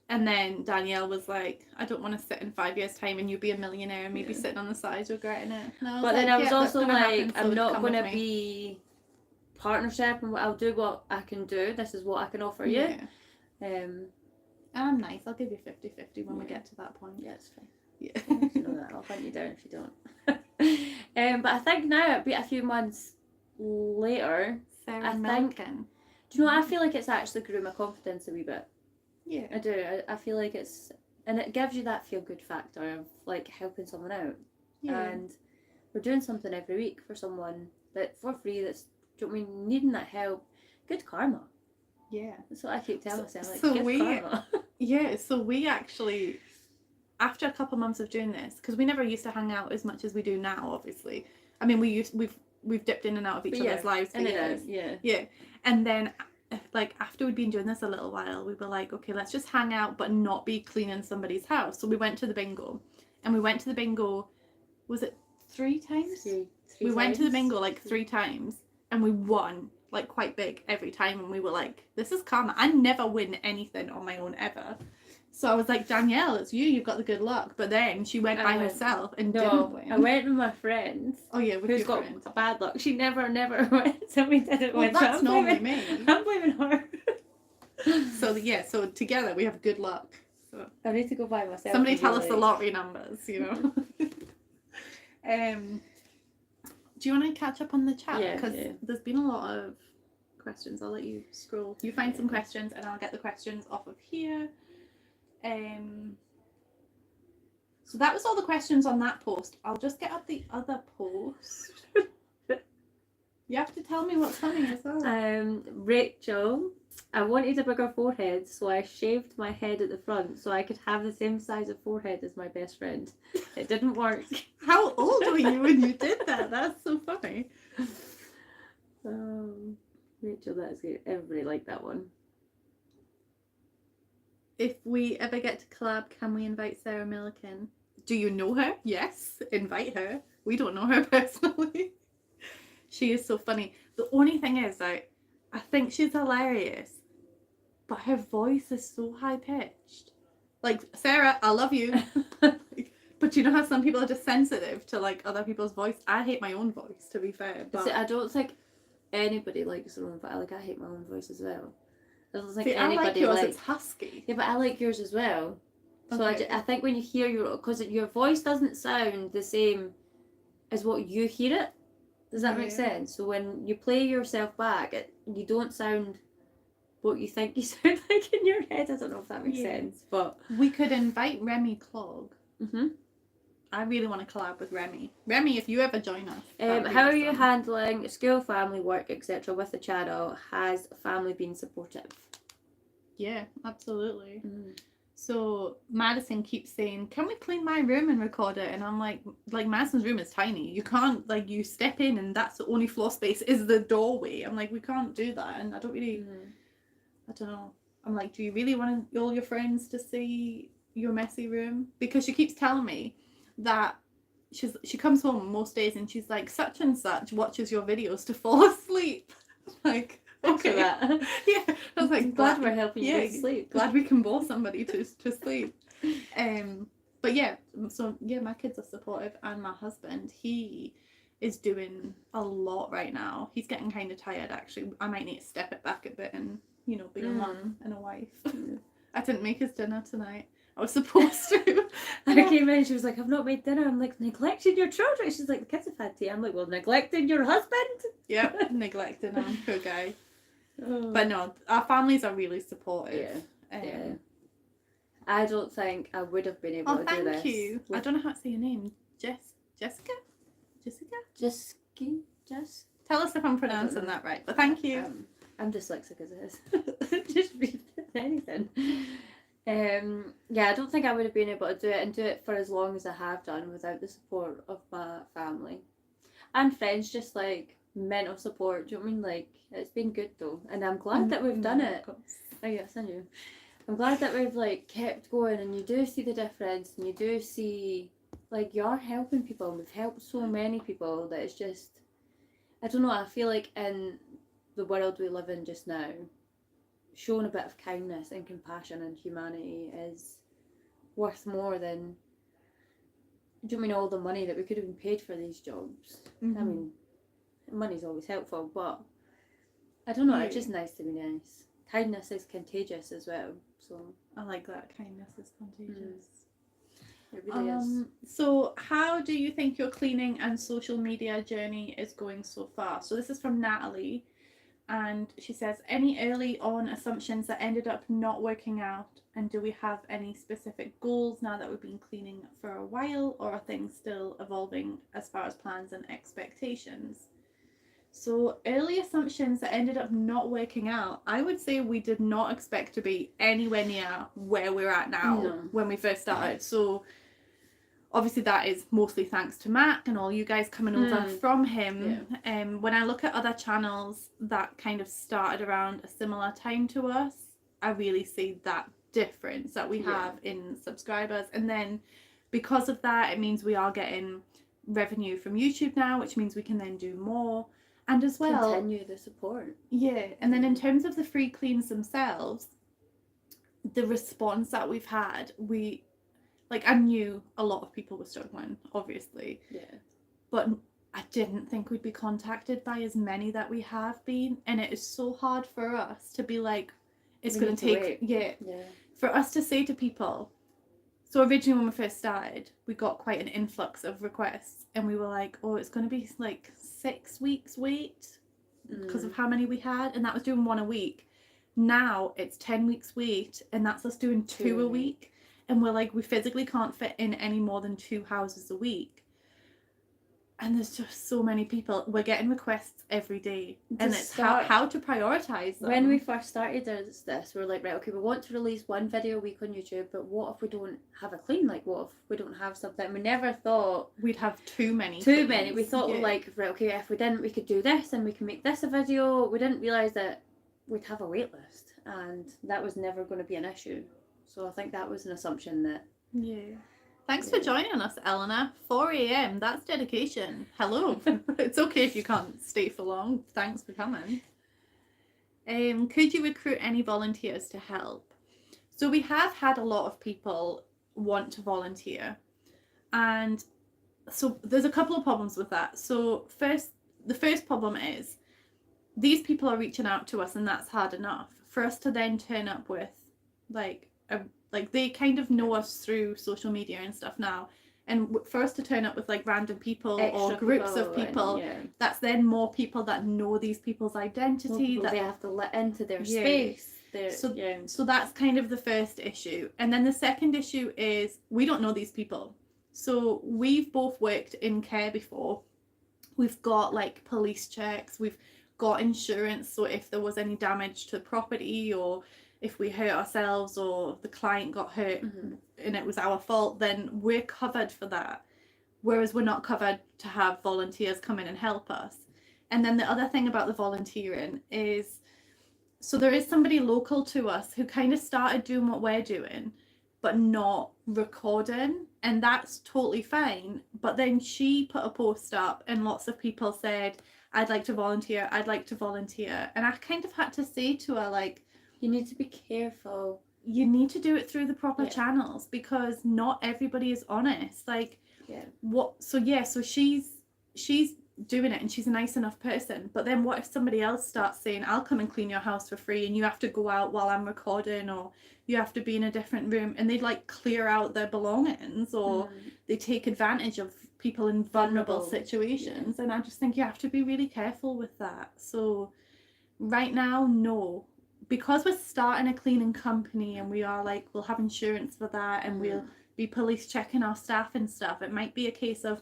And then Danielle was like, I don't want to sit in 5 years' time and you be a millionaire and maybe sitting on the sides regretting it. But then I was also like, I'm not going to be partnership, and I'll do what I can do. This is what I can offer you. I'm nice. I'll give you 50-50 when we get to that point. Yeah, it's fine. Yeah. You know that. I'll hunt you down if you don't. But I think now, a few months later, Sarah do you know what? I feel like it's actually grew my confidence a wee bit. Yeah. I do. I feel like it's, and it gives you that feel good factor of like helping someone out. Yeah. And we're doing something every week for someone that for free that's, do you know what I mean, needing that help. Good karma. Yeah. That's what I keep telling myself. Like, so good karma. Yeah, so we actually, after a couple months of doing this, because we never used to hang out as much as we do now, obviously. I mean, we've dipped in and out of each other's lives for years. Yeah. And then, like, after we'd been doing this a little while, we were like, okay, let's just hang out but not be cleaning somebody's house. So we went to the bingo, and we went to the bingo, was it 3 times? Three we times. Went to the bingo like 3 times, and we won like quite big every time, and we were like, this is karma. I never win anything on my own ever. So I was like, Danielle, it's you've got the good luck. But then she went by herself and didn't win. I went with my friend. Oh yeah, with who's your got friend. Bad luck. She never went. So we didn't win. That's so normally me. I'm blaming her. So yeah, so together we have good luck. So I need to go by myself. Somebody tell us the lottery numbers, Do you want to catch up on the chat? Yeah, because there's been a lot of questions. I'll let you scroll. You find some questions and I'll get the questions off of here. So that was all the questions on that post. I'll just get up the other post. You have to tell me what's coming as well. Rachel, I wanted a bigger forehead, so I shaved my head at the front so I could have the same size of forehead as my best friend. It didn't work. How old were you when you did that? That's so funny. Rachel, that's good. Everybody liked that one. if we ever get to collab, can we invite Sarah Milliken? Do you know her? Yes, invite her. We don't know her personally. She is so funny. The only thing is, I think she's hilarious, but her voice is so high pitched. Like, Sarah, I love you. But you know how some people are just sensitive to like other people's voice? I hate my own voice, to be fair. But See, I don't think anybody likes their own voice. Like, I hate my own voice as well. I don't think see, I like anybody yours, likes. it's husky. Yeah, but I like yours as well. So Okay. I think when you hear because your voice doesn't sound the same as what you hear it. Does that make sense? So when you play yourself back, you don't sound what you think you sound like in your head. I don't know if that makes sense, but we could invite Remy Clog. Mhm. I really want to collab with Remy. Remy, if you ever join us. How are you handling school, family, work, etc. with the channel? Has family been supportive? Yeah, absolutely. Mm. So Madison keeps saying, "Can we clean my room and record it?" And I'm like Madison's room is tiny. You can't you step in and that's the only floor space is the doorway. I'm like, we can't do that, and I don't really, I don't know. I'm like, do you really want all your friends to see your messy room? Because she keeps telling me that she comes home most days and she's like, such and such watches your videos to fall asleep. Like, okay, that. Yeah, I was like, glad we're helping you to sleep. Glad we can bore somebody to sleep. But yeah, so yeah, my kids are supportive, and my husband, he is doing a lot right now. He's getting kind of tired, actually. I might need to step it back a bit and be a mum and a wife. I didn't make his dinner tonight. I was supposed to. I came in and she was like, I've not made dinner. I'm like, neglecting your children? She's like, the kids have had tea. I'm like, well, neglecting your husband? Yep, neglecting him, poor guy. But no, our families are really supportive. Yeah. I don't think I would have been able to do this. Thank you. I don't know how to say your name. Jessica? Jess. Tell us if I'm pronouncing that right. But thank you. I'm dyslexic as it is. Just read anything. Yeah, I don't think I would have been able to do it and do it for as long as I have done without the support of my family and friends. Just like mental support. Do you know what I mean? Like, it's been good though, and I'm glad that we've done it. Oh yes, I knew. I'm glad that we've like kept going, and you do see the difference, and you do see like you're helping people, and we've helped so many people that it's just, I don't know, I feel like in the world we live in just now, showing a bit of kindness and compassion and humanity is worth more than, do you mean all the money that we could have been paid for these jobs? I mean, money's always helpful, but I don't know, it's just nice to be nice. Kindness is contagious as well, so I like that. Kindness is contagious. It really is. So how do you think your cleaning and social media journey is going so far? So this is from Natalie, and she says, any early on assumptions that ended up not working out, and do we have any specific goals now that we've been cleaning for a while, or are things still evolving as far as plans and expectations? So early assumptions that ended up not working out, I would say we did not expect to be anywhere near where we're at now when we first started. So obviously that is mostly thanks to Mac and all you guys coming over from him. When I look at other channels that kind of started around a similar time to us, I really see that difference that we have in subscribers. And then because of that, it means we are getting revenue from YouTube now, which means we can then do more. And as well, continue the support. Yeah, and then in terms of the free cleans themselves, the response that we've had, I knew a lot of people were struggling, obviously. Yeah. But I didn't think we'd be contacted by as many that we have been, and it is so hard for us to be like, it's going to take, for us to say to people. So originally when we first started, we got quite an influx of requests, and we were like, oh, it's going to be like 6 weeks wait because of how many we had, and that was doing one a week. Now it's 10 weeks wait, and that's us doing two a week, and we're like, we physically can't fit in any more than 2 houses a week. And there's just so many people. We're getting requests every day. And it's how to prioritise them. When we first started this, we were like, right, okay, we want to release 1 video a week on YouTube, but what if we don't have a clean? Like, what if we don't have something? We never thought we'd have too many. We thought, like, right, okay, if we didn't, we could do this and we can make this a video. We didn't realise that we'd have a wait list. And that was never going to be an issue. So I think that was an assumption that. Yeah. Thanks for joining us, Eleanor. 4 a.m. That's dedication. Hello. It's okay if you can't stay for long. Thanks for coming. Could you recruit any volunteers to help? So we have had a lot of people want to volunteer, and so there's a couple of problems with that. So the first problem is these people are reaching out to us, and that's hard enough for us to then turn up with like they kind of know us through social media and stuff now, and for us to turn up with like random people or groups of people, that's then more people that know these people's identity that they have to let into their space. So that's kind of the first issue. And then the second issue is we don't know these people. So we've both worked in care before. We've got like police checks, we've got insurance, so if there was any damage to property or if we hurt ourselves or the client got hurt and it was our fault, then we're covered for that. Whereas we're not covered to have volunteers come in and help us. And then the other thing about the volunteering is, so there is somebody local to us who kind of started doing what we're doing, but not recording, and that's totally fine. But then she put a post up and lots of people said, I'd like to volunteer, I'd like to volunteer. And I kind of had to say to her, like, you need to be careful. You need to do it through the proper channels, because not everybody is honest. Like, so she's doing it and she's a nice enough person, but then what if somebody else starts saying, I'll come and clean your house for free and you have to go out while I'm recording, or you have to be in a different room, and they'd like clear out their belongings, or they take advantage of people in vulnerable situations. And I just think you have to be really careful with that. So right now, no, because we're starting a cleaning company and we are like, we'll have insurance for that, and we'll be police checking our staff and stuff. It might be a case of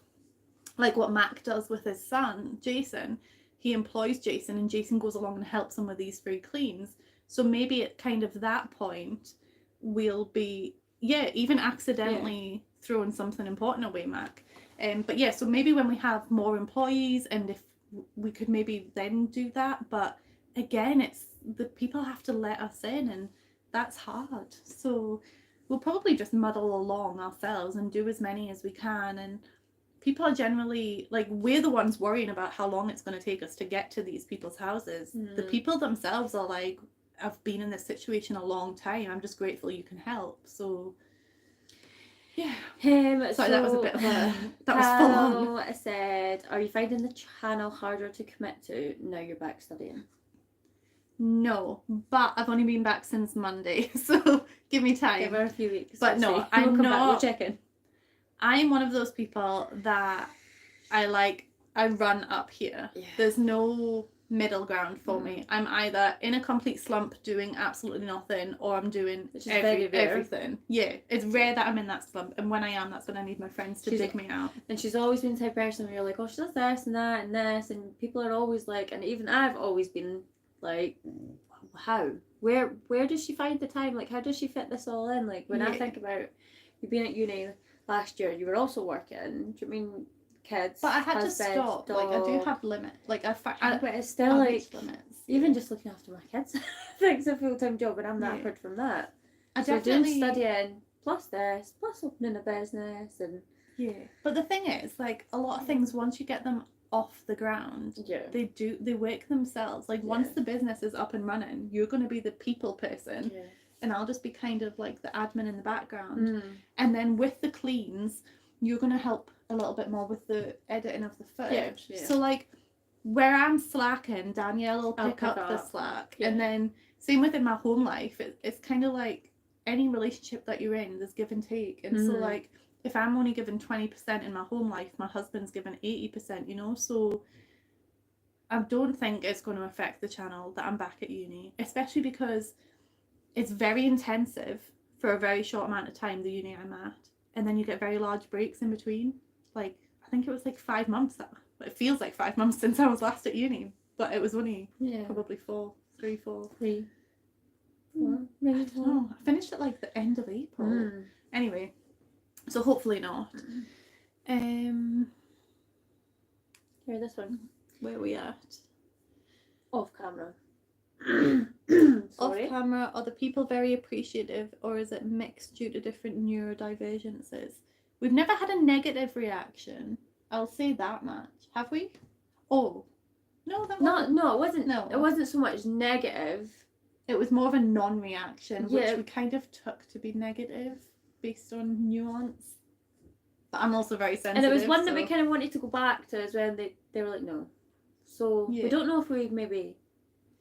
like what Mac does with his son, Jason. He employs Jason and Jason goes along and helps him with these free cleans. So maybe at kind of that point, we'll be, even accidentally throwing something important away, Mac. But so maybe when we have more employees, and if we could maybe then do that. But again, it's the people have to let us in, and that's hard. So we'll probably just muddle along ourselves and do as many as we can. And people are generally like, we're the ones worrying about how long it's going to take us to get to these people's houses. The people themselves are like, I've been in this situation a long time, I'm just grateful you can help. So sorry, so that was a bit of a full on. Said, are you finding the channel harder to commit to now you're back studying? No, but I've only been back since Monday, so give me time. Give her a few weeks. But no, I'm not. We'll check in. I'm one of those people that I run up here. There's no middle ground for me. I'm either in a complete slump doing absolutely nothing, or I'm doing everything. Yeah, it's rare that I'm in that slump, and when I am, that's when I need my friends to dig me out. And she's always been the type of person where you're like, oh, she does this and that and this, and people are always like, and even I've always been like, how? Where does she find the time? Like, how does she fit this all in? Like, when I think about you being at uni last year, you were also working. Do you know what I mean? Kids. But I had to stop. Dog. Like, I do have limits. Like, but it's still like limits. Even just looking after my kids, I think it's a full-time job, and I'm knackered from that. I so doing studying plus this plus opening a business and But the thing is, like, a lot of things, once you get them off the ground, they work themselves. Like, once the business is up and running, you're going to be the people person. And I'll just be kind of like the admin in the background. And then with the cleans, you're going to help a little bit more with the editing of the footage. So like, where I'm slacking, Danielle will pick up the slack. And then same within my home life, it's kind of like any relationship that you're in, there's give and take. And so like, if I'm only given 20% in my home life, my husband's given 80%, you know? So I don't think it's going to affect the channel that I'm back at uni, especially because it's very intensive for a very short amount of time, the uni I'm at. And then you get very large breaks in between. Like, I think it was like 5 months. It feels like 5 months since I was last at uni. But it was only probably 4. Maybe 4. I finished at like the end of April. Anyway, so hopefully not. Here, this one. Where are we at? Off camera. Off off camera? Are the people very appreciative, or is it mixed due to different neurodivergences? We've never had a negative reaction. I'll say that much. Have we? Oh, no, that wasn't. No, it wasn't. No. It wasn't so much negative. It was more of a non-reaction, Yeah. which we kind of took to be negative based on nuance. But I'm also very sensitive. And there was one so... that we kind of wanted to go back to as well. They were like, no. So we don't know if we maybe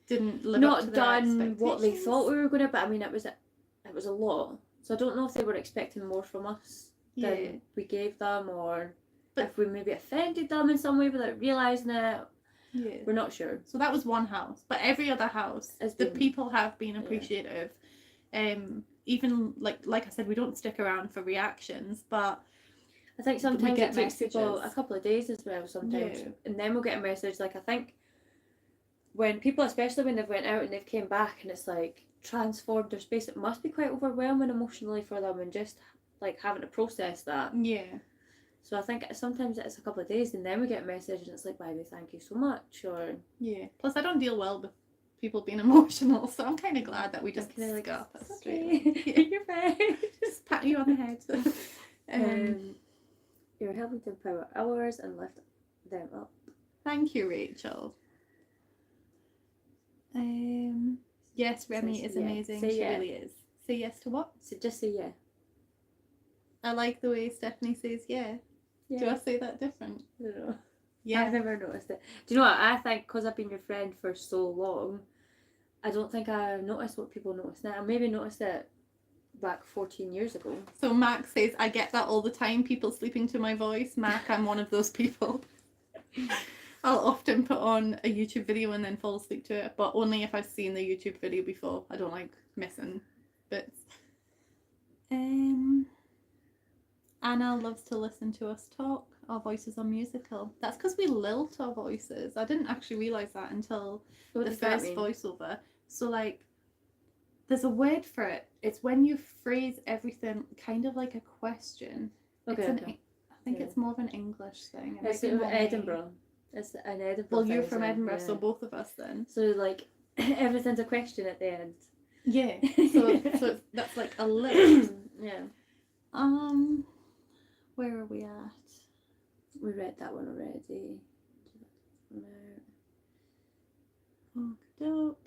didn't live up to their done what they thought we were going to. But I mean, it was a lot. So I don't know if they were expecting more from us than we gave them, or if we maybe offended them in some way without realising it. Yeah. We're not sure. So that was one house, but every other house, the people have been appreciative. Even like I said, we don't stick around for reactions, but I think sometimes it takes people a couple of days as well. Sometimes, and then we'll get a message. Like I think when people, especially when they've went out and they've came back and it's like transformed their space, it must be quite overwhelming emotionally for them, and just like having to process that. Yeah. So I think sometimes it's a couple of days and then we get a message and it's like, "Baby, thank you so much." Or Plus I don't deal well with people being emotional, so I'm kind of glad that we just kind of like, up straight. You're fine. Just pat you on the head. You're helping to empower ours and lift them up. Thank you, Rachel. Yes, Remy is amazing. She really is. Say yes to what? So just say yeah. I like the way Stephanie says yeah. Do I say that different? I don't know. Yeah. I've never noticed it. Do you know what? I think because I've been your friend for so long, I don't think I noticed what people notice now. I maybe noticed it back 14 years ago. So Mac says, I get that all the time, people sleeping to my voice. Mac, I'm one of those people. I'll often put on a YouTube video and then fall asleep to it, but only if I've seen the YouTube video before. I don't like missing bits. Anna loves to listen to us talk. Our voices are musical. That's because we lilt our voices. I didn't actually realise that until the first voiceover. So like, there's a word for it. It's when you phrase everything kind of like a question. Okay. I think it's more of an English thing. It's Edinburgh. It's an Edinburgh. Well, you're from Edinburgh, so both of us then. So like, everything's a question at the end. Yeah. So that's like a lilt. Yeah. Where are we at? We read that one already. Okey-doke.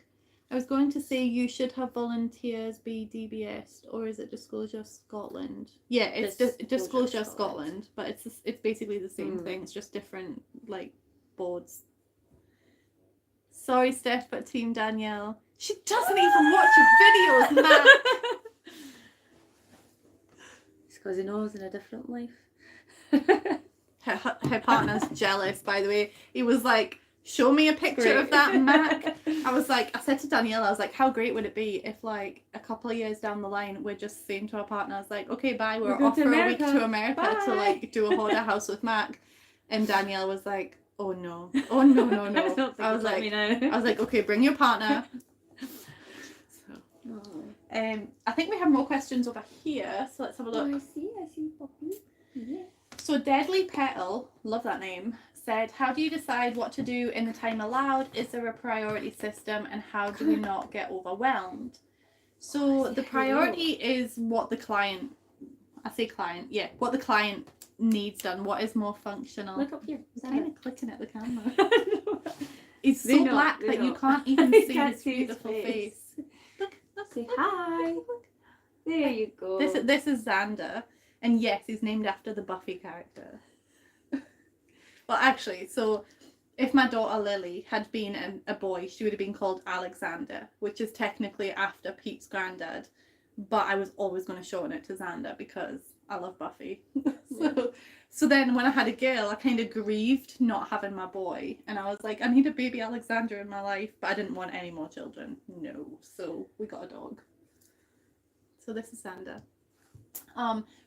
I was going to say you should have volunteers be DBS, or is it Disclosure Scotland? Yeah, it's Disclosure Scotland, but it's basically the same thing. It's just different like boards. Sorry, Steph, but Team Danielle. She doesn't even watch your videos, man. It's because he knows in a different life. Her partner's jealous, by the way. He was like, show me a picture of that Mac. I said to Danielle, I was like, how great would it be if like a couple of years down the line we're just saying to our partner, I was like, okay, bye, we're off for a week to America to like do a hoarder house with Mac. And Danielle was like, oh no. I was like, okay, bring your partner. I think we have more questions over here, so let's have a look. Oh, I see Poppy. Yeah. So Deadly Petal, love that name, said, how do you decide what to do in the time allowed? Is there a priority system, and how do we not get overwhelmed? So the priority is what the client, what the client needs done, what is more functional. Look up here. He's kind of clicking at the camera. It's so black that you can't even see his beautiful face. Look, say hi. Look. There you go. This is Xander, and yes, he's named after the Buffy character. Well, actually, so if my daughter Lily had been a boy, she would have been called Alexander, which is technically after Pete's granddad. But I was always going to shorten it to Xander because I love Buffy. So then when I had a girl, I kind of grieved not having my boy. And I was like, I need a baby Alexander in my life, but I didn't want any more children. No. So we got a dog. So this is Xander.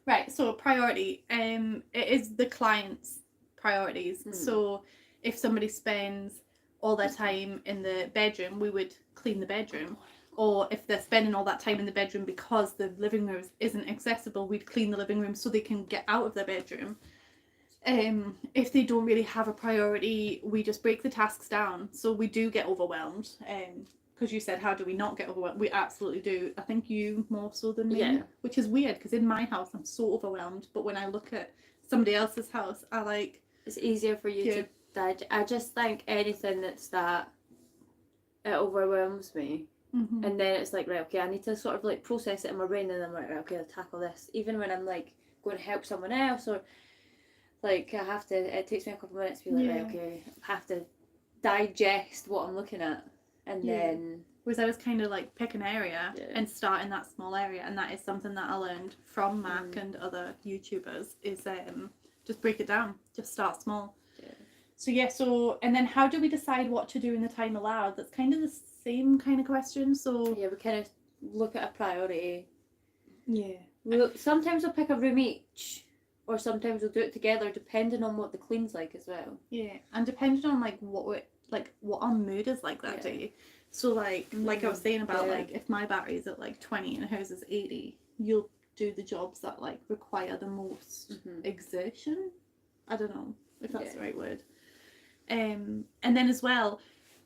Right, so priority. It is the client's priorities. So if somebody spends all their time in the bedroom, we would clean the bedroom. Or if they're spending all that time in the bedroom because the living room isn't accessible, we'd clean the living room so they can get out of their bedroom. If they don't really have a priority, we just break the tasks down. So we do get overwhelmed. because you said, how do we not get overwhelmed? We absolutely do. I think you more so than me, Yeah. which is weird because in my house I'm so overwhelmed, but when I look at somebody else's house, I like... It's easier for you to digest. I just think anything that's that, it overwhelms me. Mm-hmm. And then it's like, right, okay, I need to sort of like process it in my brain, and then I'm like, right, okay, I'll tackle this. Even when I'm like going to help someone else, or like I have to, it takes me a couple of minutes to be like, right, okay, I have to digest what I'm looking at, and then... Whereas I was kind of like pick an area and start in that small area, and that is something that I learned from Mac and other YouTubers is just break it down, just start small. So and then how do we decide what to do in the time allowed? That's kind of the same kind of question. So we kind of look at a priority. Sometimes we'll pick a room each, or sometimes we'll do it together depending on what the clean's like as well. And depending on like what our mood is like that day. So like I was saying about like if my battery's at like 20 and hers is 80, you'll do the jobs that like require the most exertion. I don't know if that's the right word. And then as well,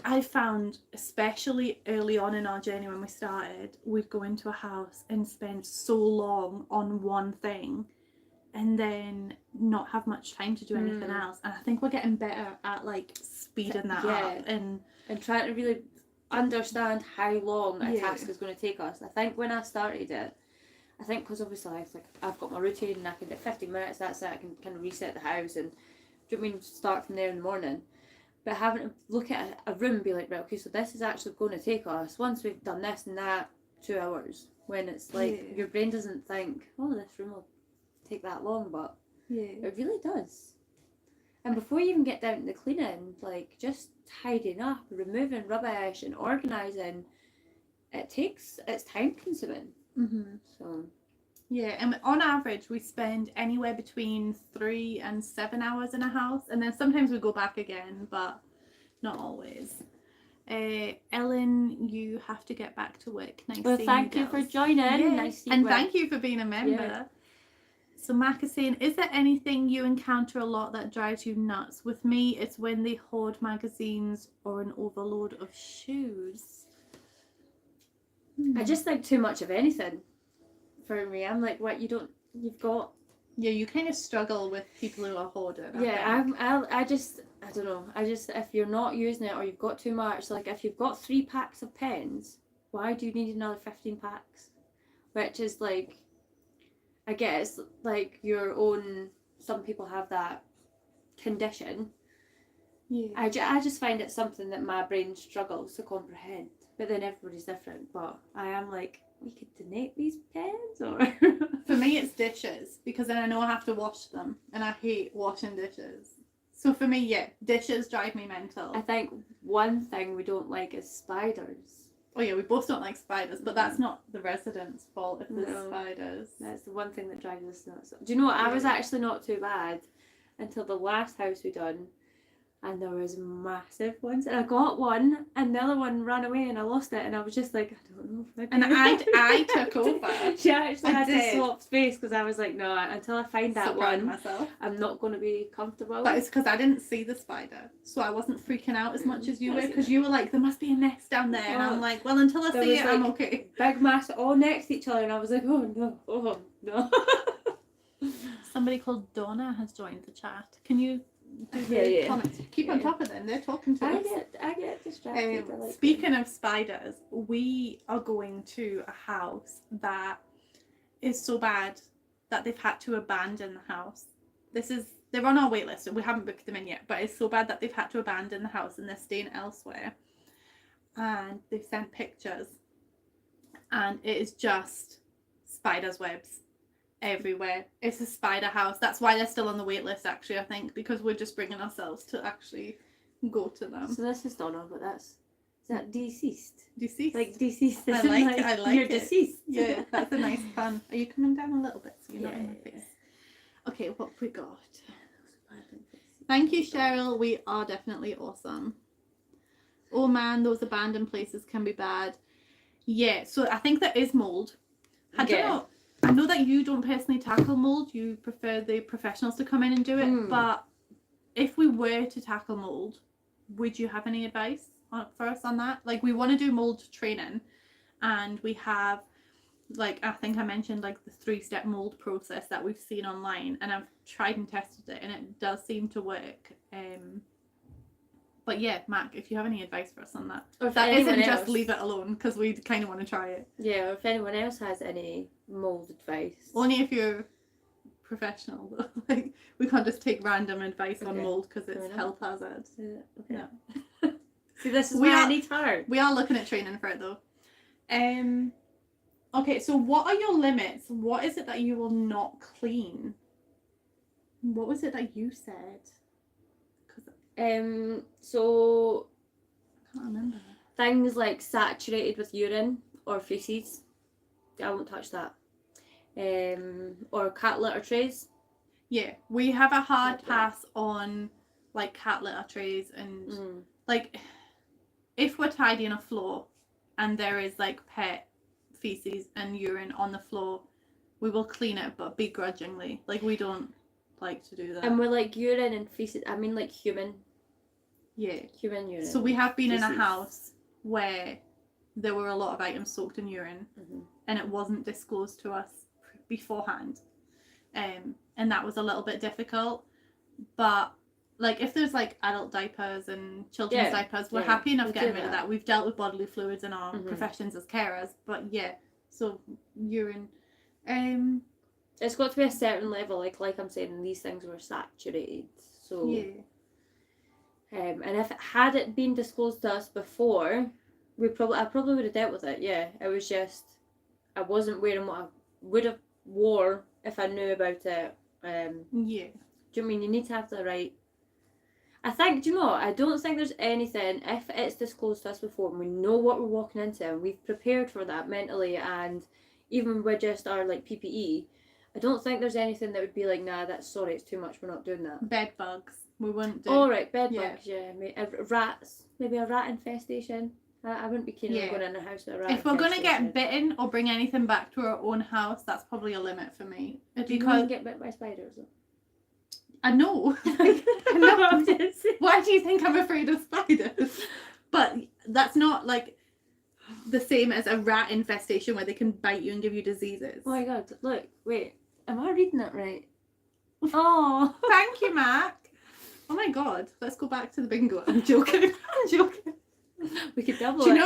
I found, especially early on in our journey when we started, we'd go into a house and spend so long on one thing and then not have much time to do anything else. And I think we're getting better at like speeding that up and trying to really understand how long a task is going to take us. I think when I started it, because obviously I've got my routine and I can do 15 minutes, that's it, I can kind of reset the house and do you know what I mean, start from there in the morning. But having to look at a room and be like, right, okay, so this is actually going to take us, once we've done this and that, 2 hours. When it's like, your brain doesn't think, oh, this room will take that long, but it really does. And before you even get down to the cleaning, like, just tidying up, removing rubbish and organising, it's time consuming. So... and on average we spend anywhere between 3 and 7 hours in a house, and then sometimes we go back again, but not always. Ellen, you have to get back to work. Thank you for joining. Nice and thank you for being a member. So Mac is saying, is there anything you encounter a lot that drives you nuts? With me, it's when they hoard magazines or an overload of shoes. I just think too much of anything. For me, I'm like, what, you've got... you kind of struggle with people who are hoarding. I don't know, if you're not using it or you've got too much, like if you've got 3 packs of pens, why do you need another 15 packs? Which is like, I guess, like your own, some people have that condition. I just find it something that my brain struggles to comprehend, but then everybody's different. But I am like, we could donate these pens, or... For me it's dishes, because then I know I have to wash them and I hate washing dishes. So for me, dishes drive me mental. I think one thing we don't like is spiders. Oh yeah, we both don't like spiders, but that's not the residents' fault if there's spiders. That's the one thing that drives us nuts. Do you know what? I was actually not too bad until the last house we done. And there was massive ones, and I got one, and the other one ran away, and I lost it, and I was just like, I don't know if I took over. She actually had to swap space because I was like, no, until I find that one, myself. I'm not going to be comfortable. But it's because I didn't see the spider, so I wasn't freaking out as much as you were, because you were like, there must be a nest down there, and I'm like, well, until I see it, I'm okay. Big mass all next to each other, and I was like, oh no. Somebody called Donna has joined the chat. Can you? Comments. Keep on top of them. They're talking to us. I get distracted. Speaking of spiders, we are going to a house that is so bad that they've had to abandon the house. They're on our wait list and we haven't booked them in yet, but it's so bad that they've had to abandon the house and they're staying elsewhere. And they've sent pictures, and it is just spiders' webs everywhere. It's a spider house. That's why they're still on the wait list, actually, I think, because we're just bringing ourselves to actually go to them. So this is Donna, but is that deceased? Deceased. Like deceased. I like you're it. Deceased. Yeah, that's a nice pun. Are you coming down a little bit so you're not in my face? Okay, what have we got? Thank you, Cheryl. We are definitely awesome. Oh man, those abandoned places can be bad. Yeah, so I think there is mold. I don't know. I know that you don't personally tackle mold. You prefer the professionals to come in and do it. But if we were to tackle mold, would you have any advice? for us on that. Like, we want to do mold training, and we have, like, I think I mentioned, like, the 3-step mold process that we've seen online, and I've tried and tested it, and it does seem to work. But yeah, Mac, if you have any advice for us on that, Or if that anyone isn't else, just leave it alone, because we kind of want to try it. Yeah, or if anyone else has any mold advice. Only if you're professional, though. Like, we can't just take random advice on Okay. mold because it's Fair enough. health hazard. Okay. No. See, this is We why I are- need her. We are looking at training for it, though. Okay, so what are your limits? What is it that you will not clean? What was it that you said? So I can't remember. things like saturated with urine or feces, I won't touch that. Or cat litter trays. Yeah, we have a hard Like that. pass on, like, cat litter trays and like, if we're tidying a floor and there is, like, pet feces and urine on the floor, we will clean it, but begrudgingly. Like, we don't like to do that. And we're like urine and feces. I mean, like human Human urine. So we have been in a feces. house where there were a lot of items soaked in urine, and it wasn't disclosed to us beforehand, and that was a little bit difficult. But, like, if there's, like, adult diapers and children's diapers, we're happy enough getting rid of that. We've dealt with bodily fluids in our professions as carers, but yeah, so urine. It's got to be a certain level, like I'm saying, these things were saturated. So Yeah. And if had it been disclosed to us before, I probably would have dealt with it. Yeah, it was just I wasn't wearing what I would have wore if I knew about it. Yeah. Do you mean you need to have the right? I think, do you know, I don't think there's anything, if it's disclosed to us before and we know what we're walking into and we've prepared for that mentally, and even with just our, like, PPE, I don't think there's anything that would be like, nah, it's too much, we're not doing that. Bed bugs. We wouldn't do. Oh, right, bed bugs, yeah. Rats, maybe a rat infestation. I wouldn't be keen on going in a house with a rat If we're going to infestation. get bitten or bring anything back to our own house, that's probably a limit for me. Do you want to get bit by spiders, though? I know. I know. Why do you think I'm afraid of spiders? But that's not, like, the same as a rat infestation where they can bite you and give you diseases. Oh my god, look, wait, am I reading it right? Oh. Thank you, Mac. Oh my god, let's go back to the bingo. I'm joking. I'm joking. We could double Do you it.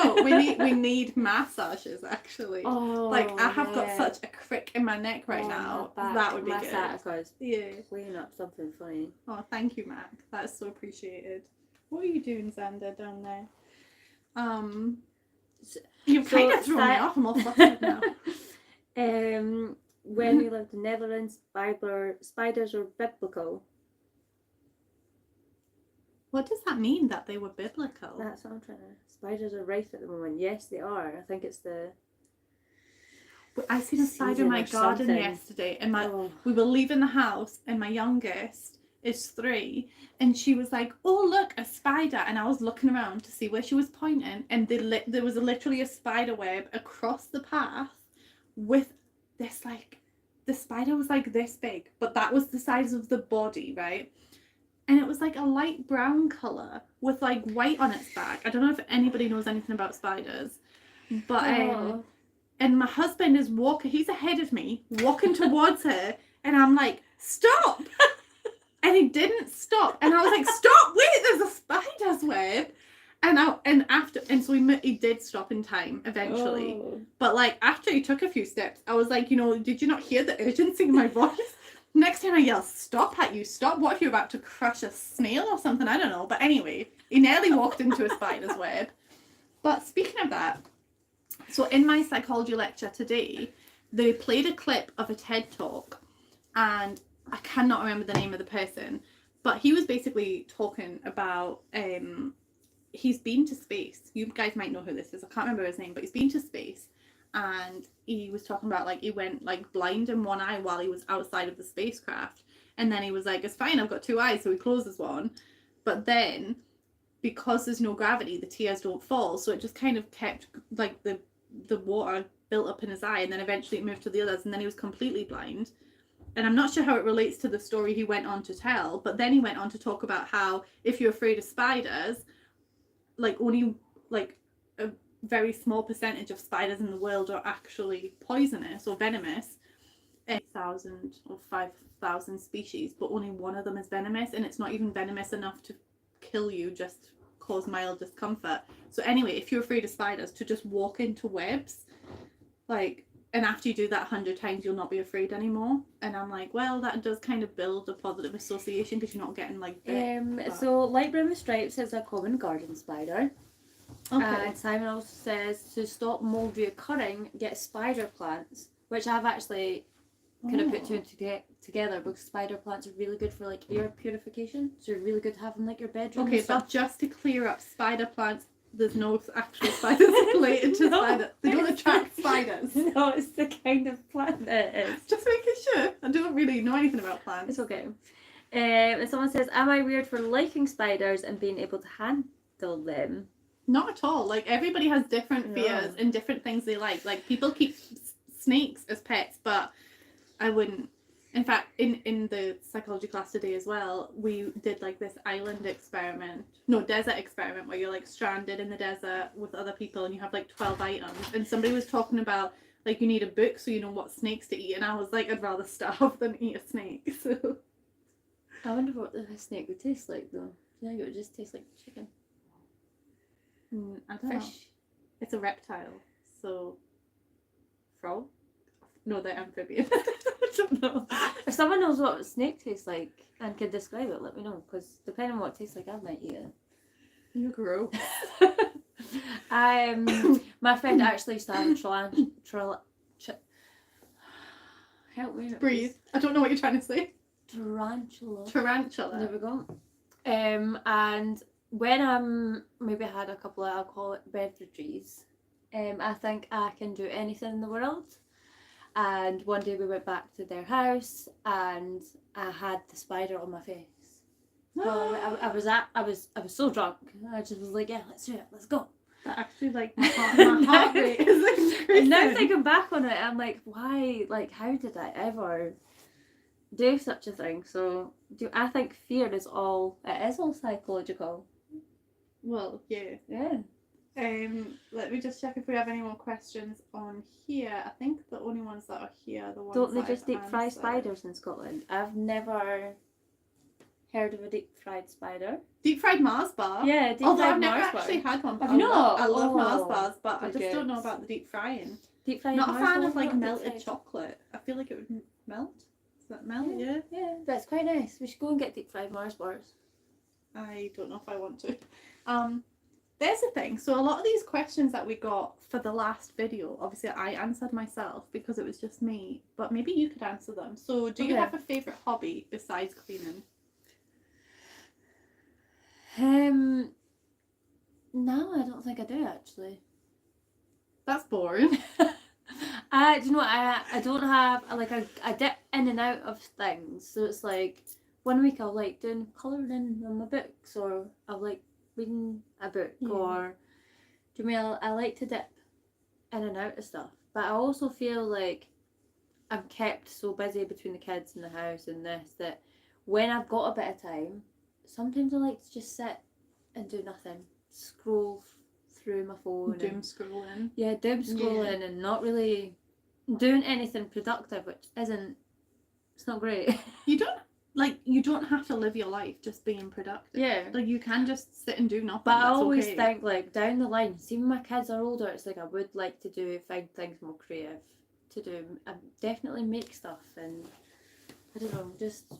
know, we need massages, actually. Oh, like, I have got such a crick in my neck right now. That would be good. Sciaticas. Yeah. Clean up something funny. Oh, thank you, Mac. That's so appreciated. What are you doing, Xander, down there? You've kind of thrown me off. I'm all flustered now. When we lived in the Netherlands, spiders were biblical. What does that mean, that they were biblical? That's what I'm trying to... Spiders are rife at the moment. Yes, they are. I think it's the... I seen a spider in my garden yesterday, and we were leaving the house, and my youngest is 3, and she was like, "Oh, look, a spider!" And I was looking around to see where she was pointing, and there was literally a spider web across the path with this, like, the spider was like this big, but that was the size of the body, right? And it was like a light brown colour with, like, white on its back. I don't know if anybody knows anything about spiders, but and my husband is he's ahead of me, walking towards her, and I'm like, "Stop!" And he didn't stop, and I was like, "Stop! Wait, there's a spider's web!" And so he did stop in time eventually. But, like, after he took a few steps, I was like, did you not hear the urgency in my voice? Next time I yell, "Stop!" at you. Stop. What if you're about to crush a snail or something? I don't know. But anyway, he nearly walked into a spider's web. But speaking of that, so in my psychology lecture today, they played a clip of a TED Talk, and I cannot remember the name of the person, but he was basically talking about, he's been to space. You guys might know who this is. I can't remember his name, but he's been to space. And he was talking about, like, he went, like, blind in one eye while he was outside of the spacecraft. And then he was like, "It's fine, I've got 2 eyes," so he closes one. But then, because there's no gravity, the tears don't fall. So it just kind of kept, like, the water built up in his eye, and then eventually it moved to the others, and then he was completely blind. And I'm not sure how it relates to the story he went on to tell, but then he went on to talk about how if you're afraid of spiders, like only like a very small percentage of spiders in the world are actually poisonous or venomous. 1,000 or 5,000 species, but only one of them is venomous, and it's not even venomous enough to kill you, just cause mild discomfort. So anyway, if you're afraid of spiders, to just walk into webs, like, and after you do that 100 times, you'll not be afraid anymore. And I'm like, well, that does kind of build a positive association because you're not getting like bit. So light brown with stripes is a common garden spider. Okay. And Simon also says to stop mold reoccurring, get spider plants, which I've actually kind of put two and two together, because spider plants are really good for like air purification. So you're really good to have in like your bedroom. Okay, and stuff. but just to clear up, spider plants, there's no actual spiders related to spiders. They don't attract spiders. No, it's the kind of plant that it is. Just making sure. I don't really know anything about plants. It's okay. And someone says, am I weird for liking spiders and being able to handle them? Not at all. Like, everybody has different fears and different things they like. Like, people keep snakes as pets, but I wouldn't. In fact, in the psychology class today as well, we did like this desert experiment where you're like stranded in the desert with other people and you have like 12 items. And somebody was talking about like you need a book so you know what snakes to eat. And I was like, I'd rather starve than eat a snake. So I wonder what the snake would taste like though. Do you think it would just taste like chicken? I don't know. It's a reptile. So frog? No, they're amphibian. I don't know. If someone knows what a snake tastes like and can describe it, let me know. Because depending on what it tastes like, I might eat it. You're gross. My friend actually used to have a help me. Breathe. I don't know what you're trying to say. Tarantula. Tarantula. There we go. And when I'm maybe had a couple of alcoholic beverages, I think I can do anything in the world. And one day we went back to their house and I had the spider on my face. I was so drunk. I just was like, yeah, let's do it, let's go. That actually, like, my heart rate is increasing. And now thinking back on it, I'm like, why, like, how did I ever do such a thing? So I think fear is all psychological. Well, yeah. Yeah. Let me just check if we have any more questions on here. I think the only ones that are here are the ones Don't they that just I've deep fry answered. spiders in Scotland? I've never heard of a deep fried spider. Deep fried Mars bar? Yeah, deep Although fried I've never Mars bar. actually had one. Have you not? I love Mars Oh, bars, but I just forget. don't know about the deep frying. Deep fried Not a Mars fan bar, of like not deep melted fried. chocolate. I feel like it would melt. Does that melt? Yeah. Yeah, that's quite nice. We should go and get deep fried Mars bars. I don't know if I want to. There's the thing. So a lot of these questions that we got for the last video, obviously I answered myself because it was just me, but maybe you could answer them. So do you have a favourite hobby besides cleaning? No, I don't think I do actually. That's boring. Do you know what? I don't have I dip in and out of things. So it's like one week I'll like doing colouring on my books, or I'll like reading a book, or do you mean I like to dip in and out of stuff. But I also feel like I'm kept so busy between the kids and the house and this that when I've got a bit of time, sometimes I like to just sit and do nothing, scroll through my phone. Doom scrolling. Yeah, doom scrolling and not really doing anything productive, which it's not great. You don't have to live your life just being productive. Yeah. Like you can just sit and do nothing. But I That's always okay. think like down the line, see when my kids are older, it's like I would like to find things more creative to do. I definitely make stuff and I don't know, just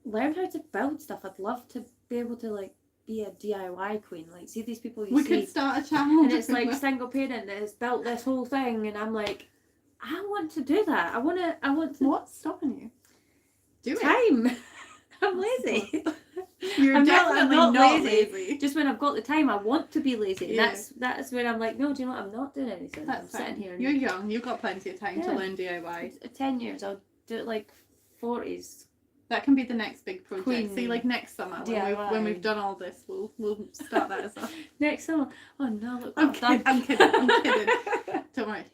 learn how to build stuff. I'd love to be able to like be a DIY queen. Like see these people we could start a channel. And it's like single parent that has built this whole thing and I'm like, I want to do that. I want to. What's stopping you? Do it. Time. I'm lazy. You're definitely not lazy. Just when I've got the time, I want to be lazy. Yeah. That's when I'm like, no, do you know what? I'm not doing anything. That's I'm sitting here. You're young. You've got plenty of time to Yeah. learn DIY. 10 years. I'll do it like 40s. That can be the next big project. Queen See, like next summer DIY. when we've done all this, we'll start that as well. Next summer. Oh no, look I'm what I've done. kidding. I'm kidding. Don't worry.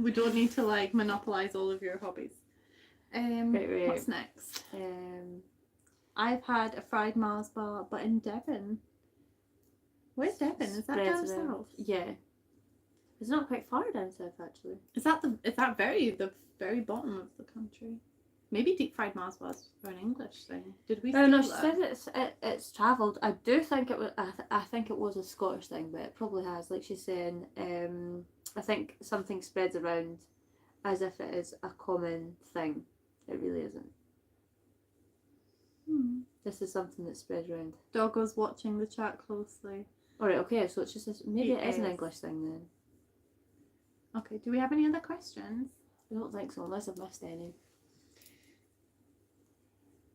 We don't need to like monopolize all of your hobbies. Wait. What's next? I've had a fried Mars bar, but in Devon. Where's Devon? Is that down spreads around. south? Yeah. It's not quite far down south, actually. Is that the very bottom of the country? Maybe deep fried Mars was an English thing. Did we? No, no, steal she that? said it's travelled. I do think it was. I think it was a Scottish thing, but it probably has. Like she's saying, I think something spreads around as if it is a common thing. It really isn't. This is something that spreads around. Doggo's watching the chat closely. Alright, okay, so it's just maybe it is an is. English thing then. Okay, do we have any other questions? I don't think so, unless I've missed any.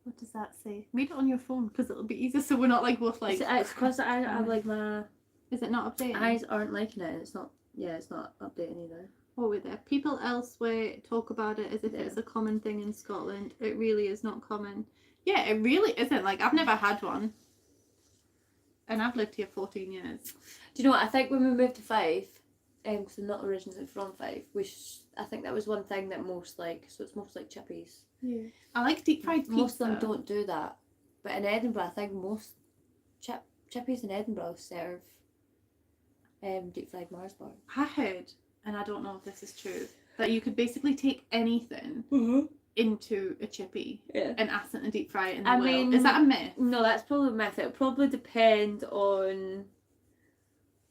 What does that say? Read it on your phone because it'll be easier so we're not like both like... It's because I'm like my Is it not updating? eyes aren't liking it. It's not, it's not updating either. Oh, wait there. People elsewhere talk about it as if it's a common thing in Scotland. It really is not common. Yeah, it really isn't. Like, I've never had one. And I've lived here 14 years. Do you know what? I think when we moved to Fife, because I'm not originally from Fife, I think that was one thing that most like, so it's most like chippies. Yeah. I like deep fried pizza. Most of them don't do that. But in Edinburgh, I think most chippies in Edinburgh serve deep fried Mars bar. I heard, and I don't know if this is true, that you could basically take anything into a chippy and ask it to deep fry it in the I oil. mean, Is that a myth? No, that's probably a myth. It would probably depend on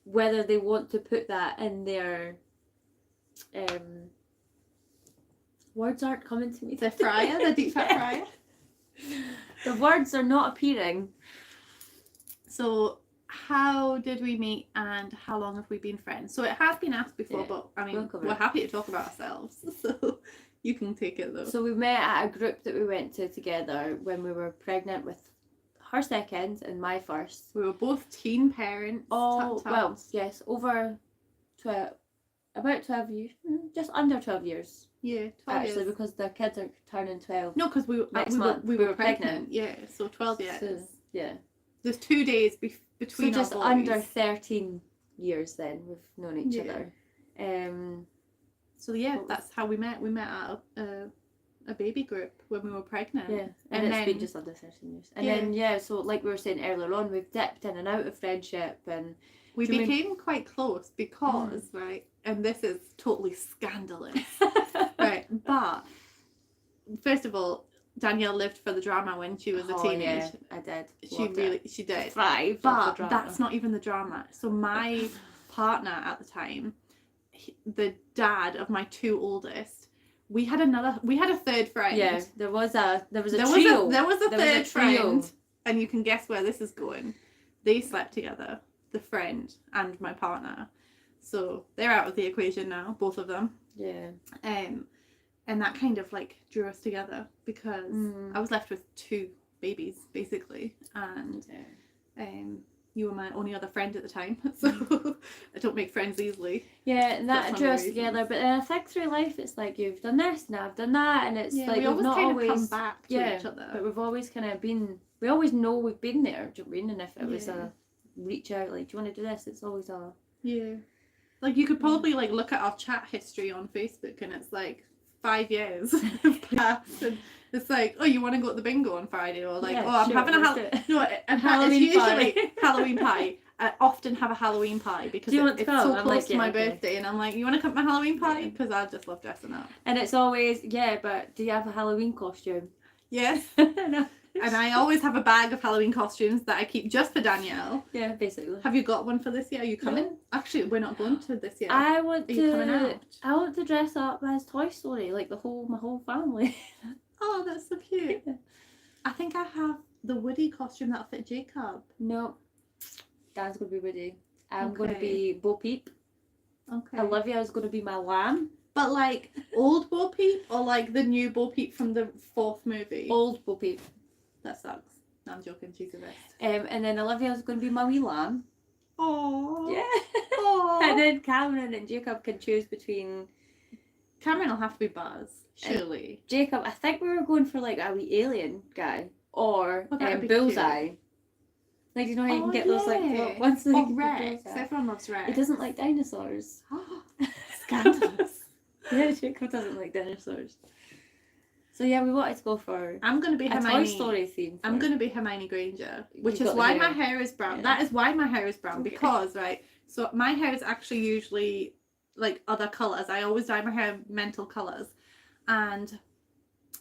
whether they want to put that in their words aren't coming to me. The fryer, the deep fat fryer. The words are not appearing. So how did we meet and how long have we been friends? So it has been asked before, Yeah, but I mean, we'll we're happy to talk about ourselves. So you can take it though. So we met at a group that we went to together when we were pregnant with her second and my first. We were both teen parents. Oh, well, yes, over about 12 years, just under 12 years. Yeah, 12 actually, years. because the kids are turning 12. No, because we were pregnant. Yeah, so 12 years. So, yeah. There's 2 days between so just our boys. under 13 years then we've known each other. So yeah, that's how we met. We met at a baby group when we were pregnant. Yeah, and it's been just under 13 years. And then, so like we were saying earlier on, we've dipped in and out of friendship, and we became quite close because, right, and this is totally scandalous, right, but first of all, Danielle lived for the drama when she was a teenager. Yeah, I did. She did. Thrive. But that's not even the drama. So my partner at the time, the dad of my 2 oldest, we had a third friend. Yeah, there was a trio. There was a third friend, and you can guess where this is going. They slept together, the friend and my partner. So they're out of the equation now, both of them. Yeah. And that kind of like drew us together because I was left with 2 babies basically, and you were my only other friend at the time, so I don't make friends easily. Yeah, and that drew us together. But then I think through life, it's like you've done this and I've done that, and it's like we we've not always come back to each other. But we've always kind of been. We always know we've been there. Do you know what I mean? And if it was a reach out, like, do you want to do this? It's always a Like you could probably like look at our chat history on Facebook, and it's like 5 years have passed, and it's like, oh, you want to go to the bingo on Friday, or like, I'm having a Halloween party. Halloween party. I often have a Halloween party because it's so close to my birthday, and I'm like, you want to come to my Halloween party? Because I just love dressing up. And it's always but do you have a Halloween costume? Yes. No. And I always have a bag of Halloween costumes that I keep just for Danielle. Yeah, basically. Have you got one for this year? Are you coming? No. Actually, we're not going to this year. I want coming out? I want to dress up as Toy Story, like my whole family. Oh, that's so cute. Yeah. I think I have the Woody costume that'll fit Jacob. No. Dan's going to be Woody. I'm going to be Bo Peep. Okay. Olivia is going to be my lamb. But like old Bo Peep or like the new Bo Peep from the 4th movie? Old Bo Peep. That sucks. No, I'm joking. She's the best. And then Olivia's going to be my wee lamb. Aww. Yeah. Aww. And then Cameron and Jacob can choose between. Cameron will have to be Buzz, surely. Jacob, I think we were going for like a wee alien guy or Bullseye. Cute. Like, you know how you can get those like ones? Like, Rex. Everyone loves Rex. He doesn't like dinosaurs. Scandalous. Yeah, Jacob doesn't like dinosaurs. So yeah, we wanted to go for I'm going to be a Hermione. Toy Story theme. I'm going to be Hermione Granger, which is got the why hair. my hair is brown. Yeah. That is why my hair is brown, Okay. because, right, so my hair is actually usually like other colours. I always dye my hair mental colours. And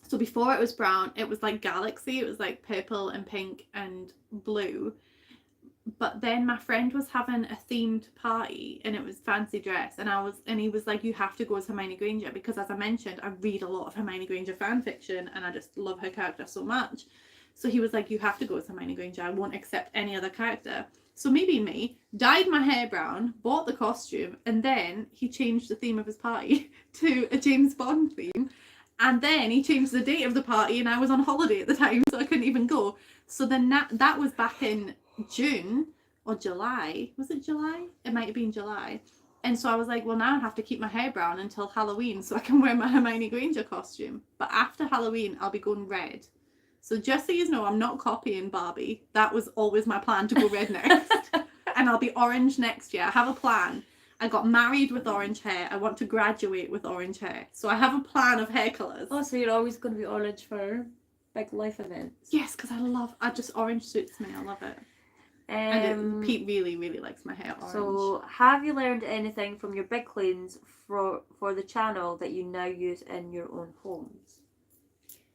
so before it was brown, it was like galaxy. It was like purple and pink and blue. But then my friend was having a themed party and it was fancy dress, and he was like, you have to go as Hermione Granger, because as I mentioned, I read a lot of Hermione Granger fan fiction and I just love her character so much. So he was like, you have to go as Hermione Granger, I won't accept any other character. So me being me, dyed my hair brown, bought the costume, and then he changed the theme of his party to a James Bond theme. And then he changed the date of the party, and I was on holiday at the time, so I couldn't even go. So then that was back in June or July. Was it July? It might have been July. And so I was like, well, now I have to keep my hair brown until Halloween so I can wear my Hermione Granger costume. But after Halloween, I'll be going red. So just so you know, I'm not copying Barbie. That was always my plan, to go red next. And I'll be orange next year. I have a plan. I got married with orange hair. I want to graduate with orange hair. So I have a plan of hair colours. Oh, so you're always going to be orange for big life events? Yes, because orange suits me. I love it. And Pete really, really likes my hair orange. So have you learned anything from your big cleans for the channel that you now use in your own homes?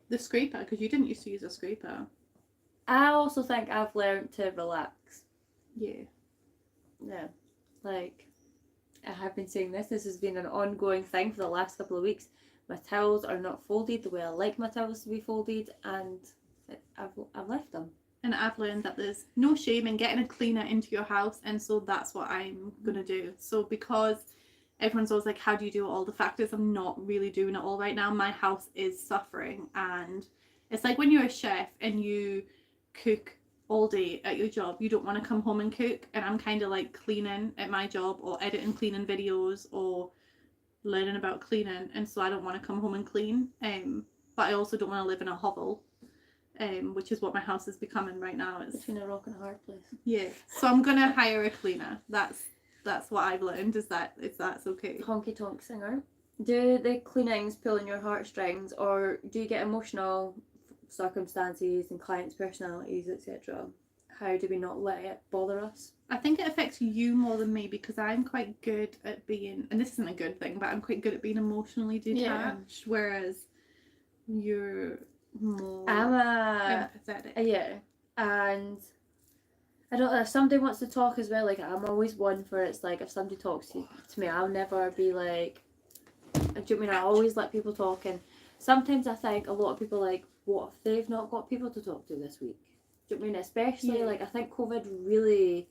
The scraper, because you didn't used to use a scraper. I also think I've learned to relax. Yeah. Yeah. Like, I have been saying this has been an ongoing thing for the last couple of weeks. My towels are not folded the way I like my towels to be folded, and I've left them. And I've learned that there's no shame in getting a cleaner into your house, and so that's what I'm going to do. So because everyone's always like, how do you do all the factors? I'm not really doing it all right now. My house is suffering, and it's like when you're a chef and you cook all day at your job, you don't want to come home and cook, and I'm kind of like cleaning at my job or editing cleaning videos or learning about cleaning, and so I don't want to come home and clean, but I also don't want to live in a hovel, which is what my house is becoming right now. It's between a rock and a hard place. Yeah, so I'm gonna hire a cleaner. That's what I've learned, is that that's okay. Honky tonk singer. Do the cleanings pull in your heartstrings, or do you get emotional circumstances and clients' personalities, etc.? How do we not let it bother us? I think it affects you more than me, because I'm quite good at being, and this isn't a good thing, but I'm quite good at being emotionally detached, whereas you're more empathetic. Yeah, and I don't know, if somebody wants to talk as well, like I'm always one for, it's like if somebody talks to me, I'll never be like, do you know what I mean? I always let people talk, and sometimes I think a lot of people like, what if they've not got people to talk to this week? Do you know what I mean? Especially like, I think COVID really,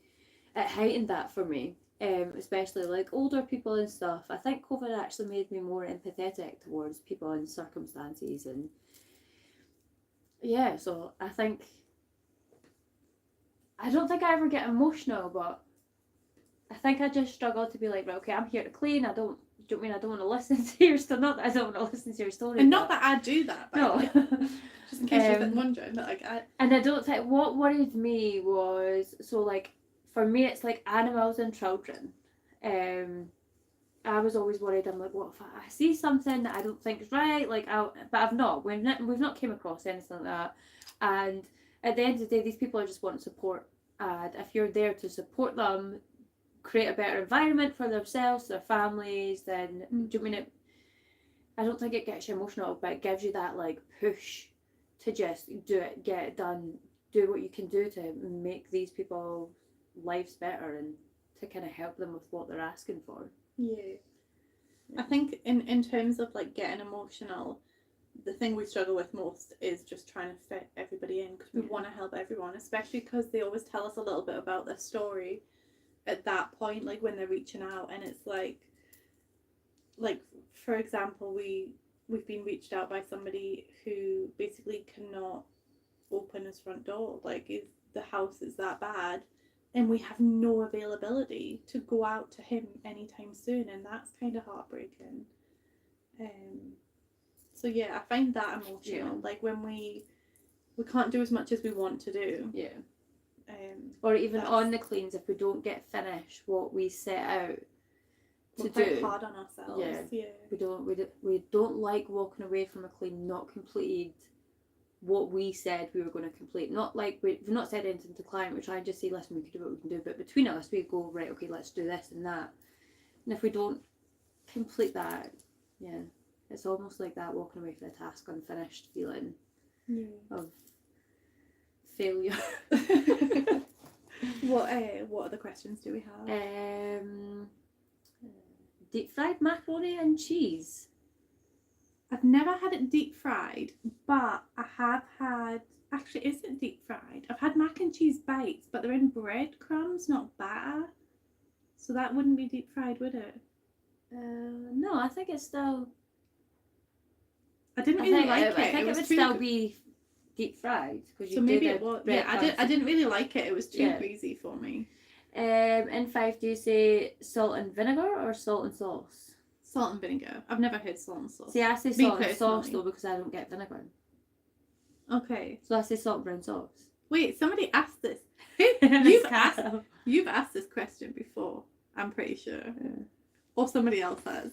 it heightened that for me, especially like older people and stuff. I think COVID actually made me more empathetic towards people and circumstances, and yeah, so I think, I don't think I ever get emotional, but I think I just struggle to be like, right, okay, I'm here to clean. Do you know what I mean? I don't want to listen to your story. Not that I don't want to listen to your story. And not that I do that, by the way. Just in case you've been wondering. But like, and I don't think, what worried me was, so like, for me it's like animals and children. I was always worried. I'm like, what if I see something that I don't think is right? Like, but I've not. We've not came across anything like that. And at the end of the day, these people are just wanting support. And if you're there to support them, create a better environment for themselves, their families, then do you mean it? I don't think it gets you emotional, but it gives you that like push to just do it, get it done, do what you can do to make these people's lives better and to kind of help them with what they're asking for. Yeah. I think in terms of like getting emotional, the thing we struggle with most is just trying to fit everybody in, because we want to help everyone, especially because they always tell us a little bit about their story at that point, like when they're reaching out, and it's like for example, we've been reached out by somebody who basically cannot open his front door, like if the house is that bad, and we have no availability to go out to him anytime soon, and that's kind of heartbreaking. So yeah, I find that emotional, like when we can't do as much as we want to do. Yeah. Or even on the cleans, if we don't get finished what we set out We're quite hard on ourselves. Yeah. We don't like walking away from a clean not completed what we said we were going to complete. Not like we've not said anything to the client. We try and just say, listen, we can do what we can do, but between us we go, right, okay, let's do this and that. And if we don't complete that, yeah, it's almost like that walking away from the task unfinished feeling of failure. What other questions do we have? Deep fried macaroni and cheese. I've never had it deep fried, but I have had. Actually, is it deep fried? I've had mac and cheese bites, but they're in breadcrumbs, not batter. So that wouldn't be deep fried, would it? No, I think it's still. I didn't really like it. I think it would still be deep fried because you so maybe it was. Yeah, I didn't really like it. It was too greasy for me. In Fife, do you say salt and vinegar or salt and sauce? Salt and vinegar. I've never heard salt and sauce. See, I say salt and sauce though because I don't get vinegar. Okay. So I say salt and brown sauce. Wait, somebody asked this. You've asked this question before, I'm pretty sure. Yeah. Or somebody else has.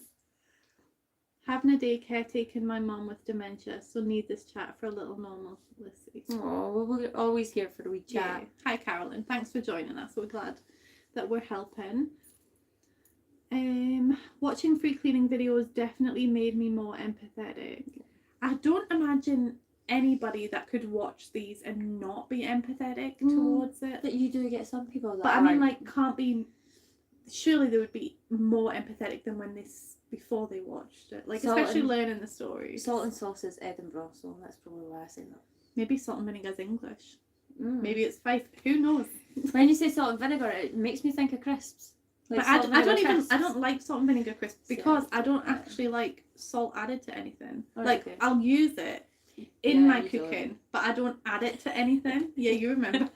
Having a day caretaking my mum with dementia, so need this chat for a little normalcy. Oh, well, we're always here for a wee chat. Yeah. Hi, Carolyn. Thanks for joining us. We're glad that we're helping. Watching free cleaning videos definitely made me more empathetic. I don't imagine anybody that could watch these and not be empathetic towards it. But you do get some people that But I mean, like, can't be... Surely they would be more empathetic than when before they watched it. Like, especially learning the stories. Salt and sauce is Edinburgh, so that's probably why I say that. Maybe salt and vinegar's English. Maybe it's Fife. Who knows? When you say salt and vinegar, it makes me think of crisps. Like but I don't like salt and vinegar crisps because I don't actually like salt added to anything. I'll use it in my cooking, but I don't add it to anything. Yeah, you remember.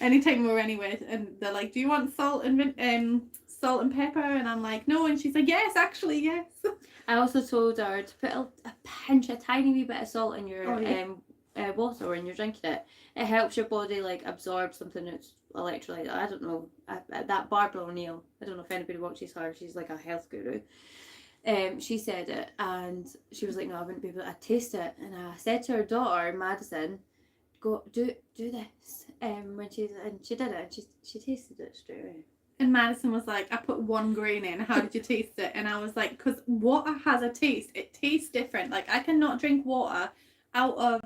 Anytime we're anywhere and they're like, do you want salt and pepper? And I'm like, no. And she's like, yes, actually, yes. I also told her to put a tiny wee bit of salt in your water when you're drinking it. It helps your body like absorb something that's electrolyte. I don't know. That Barbara O'Neill, I don't know if anybody watches her. She's like a health guru. She said it, and she was like, no, I wouldn't be able to taste it. And I said to her daughter Madison, go do this. She did it, and she tasted it straight away. And Madison was like, I put 1 grain in. How did you taste it? And I was like, because water has a taste. It tastes different. Like, I cannot drink water out of,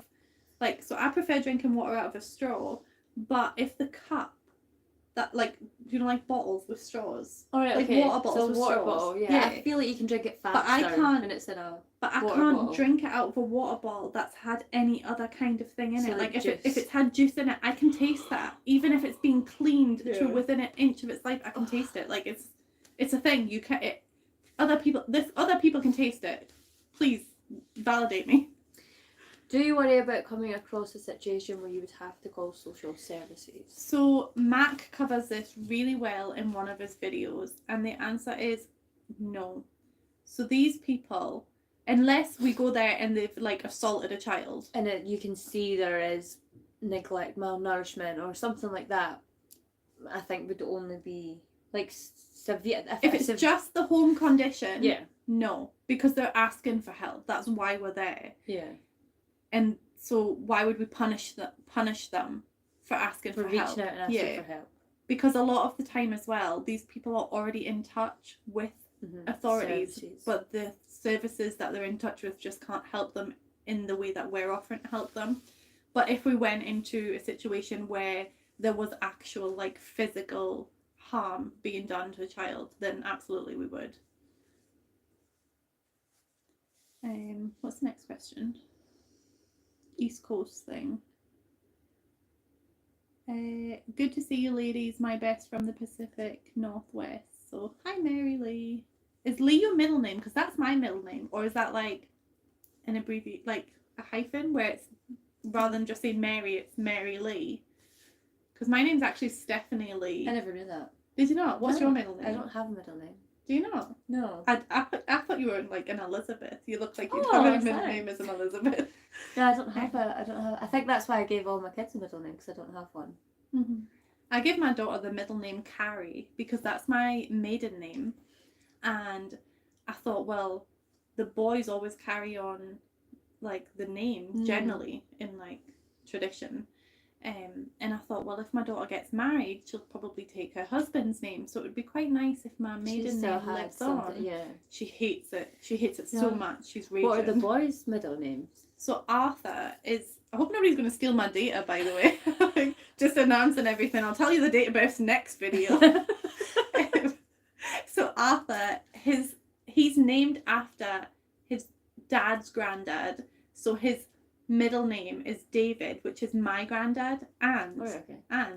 like, so I prefer drinking water out of a straw. But if the cup, that, like, you know, like bottles with straws. Oh, right, like okay. water bottles with straws. Bottle, yeah. I feel like you can drink it faster. But I can't. When it's in a But I can't bottle. drink it out of a water bottle that's had any other kind of thing in so it. Like if juice. if it's had juice in it, I can taste that. Even if it's been cleaned to within an inch of its life, I can taste it. Like it's a thing. You can other people can taste it. Please validate me. Do you worry about coming across a situation where you would have to call social services? So Mac covers this really well in one of his videos, and the answer is no. So these people, unless we go there and they've like assaulted a child, and you can see there is neglect, malnourishment, or something like that, I think would only be like severe. If it's just the home condition, yeah, no, because they're asking for help. That's why we're there. Yeah. And so why would we punish them for asking for help? Reaching out and asking for help. Because a lot of the time as well, these people are already in touch with authorities, but the services that they're in touch with just can't help them in the way that we're offering to help them. But if we went into a situation where there was actual like physical harm being done to a child, then absolutely we would. What's the next question? East Coast thing. Good to see you ladies. My best from the Pacific Northwest. So hi Mary Lee. Is Lee your middle name? Because that's my middle name. Or is that like an abbreviation, like a hyphen where it's rather than just saying Mary, it's Mary Lee? Because my name's actually Stephanie Lee. I never knew that. Did you not? What's your middle name? I don't have a middle name. Do you not? No. I thought you were like an Elizabeth. You look like you'd have a middle name as an Elizabeth. Yeah, I don't have. I think that's why I gave all my kids a middle name, because I don't have one. Mm-hmm. I give my daughter the middle name Carrie because that's my maiden name, and I thought, well, the boys always carry on like the name generally in like tradition. And I thought, well, if my daughter gets married, she'll probably take her husband's name. So it would be quite nice if my maiden name lives on. Yeah. She hates it. She hates it so much. She's raging. What are the boys' middle names? So Arthur is... I hope nobody's going to steal my data, by the way. Just announcing everything. I'll tell you the date of birth next video. So Arthur, he's named after his dad's granddad. So his middle name is David, which is my granddad, and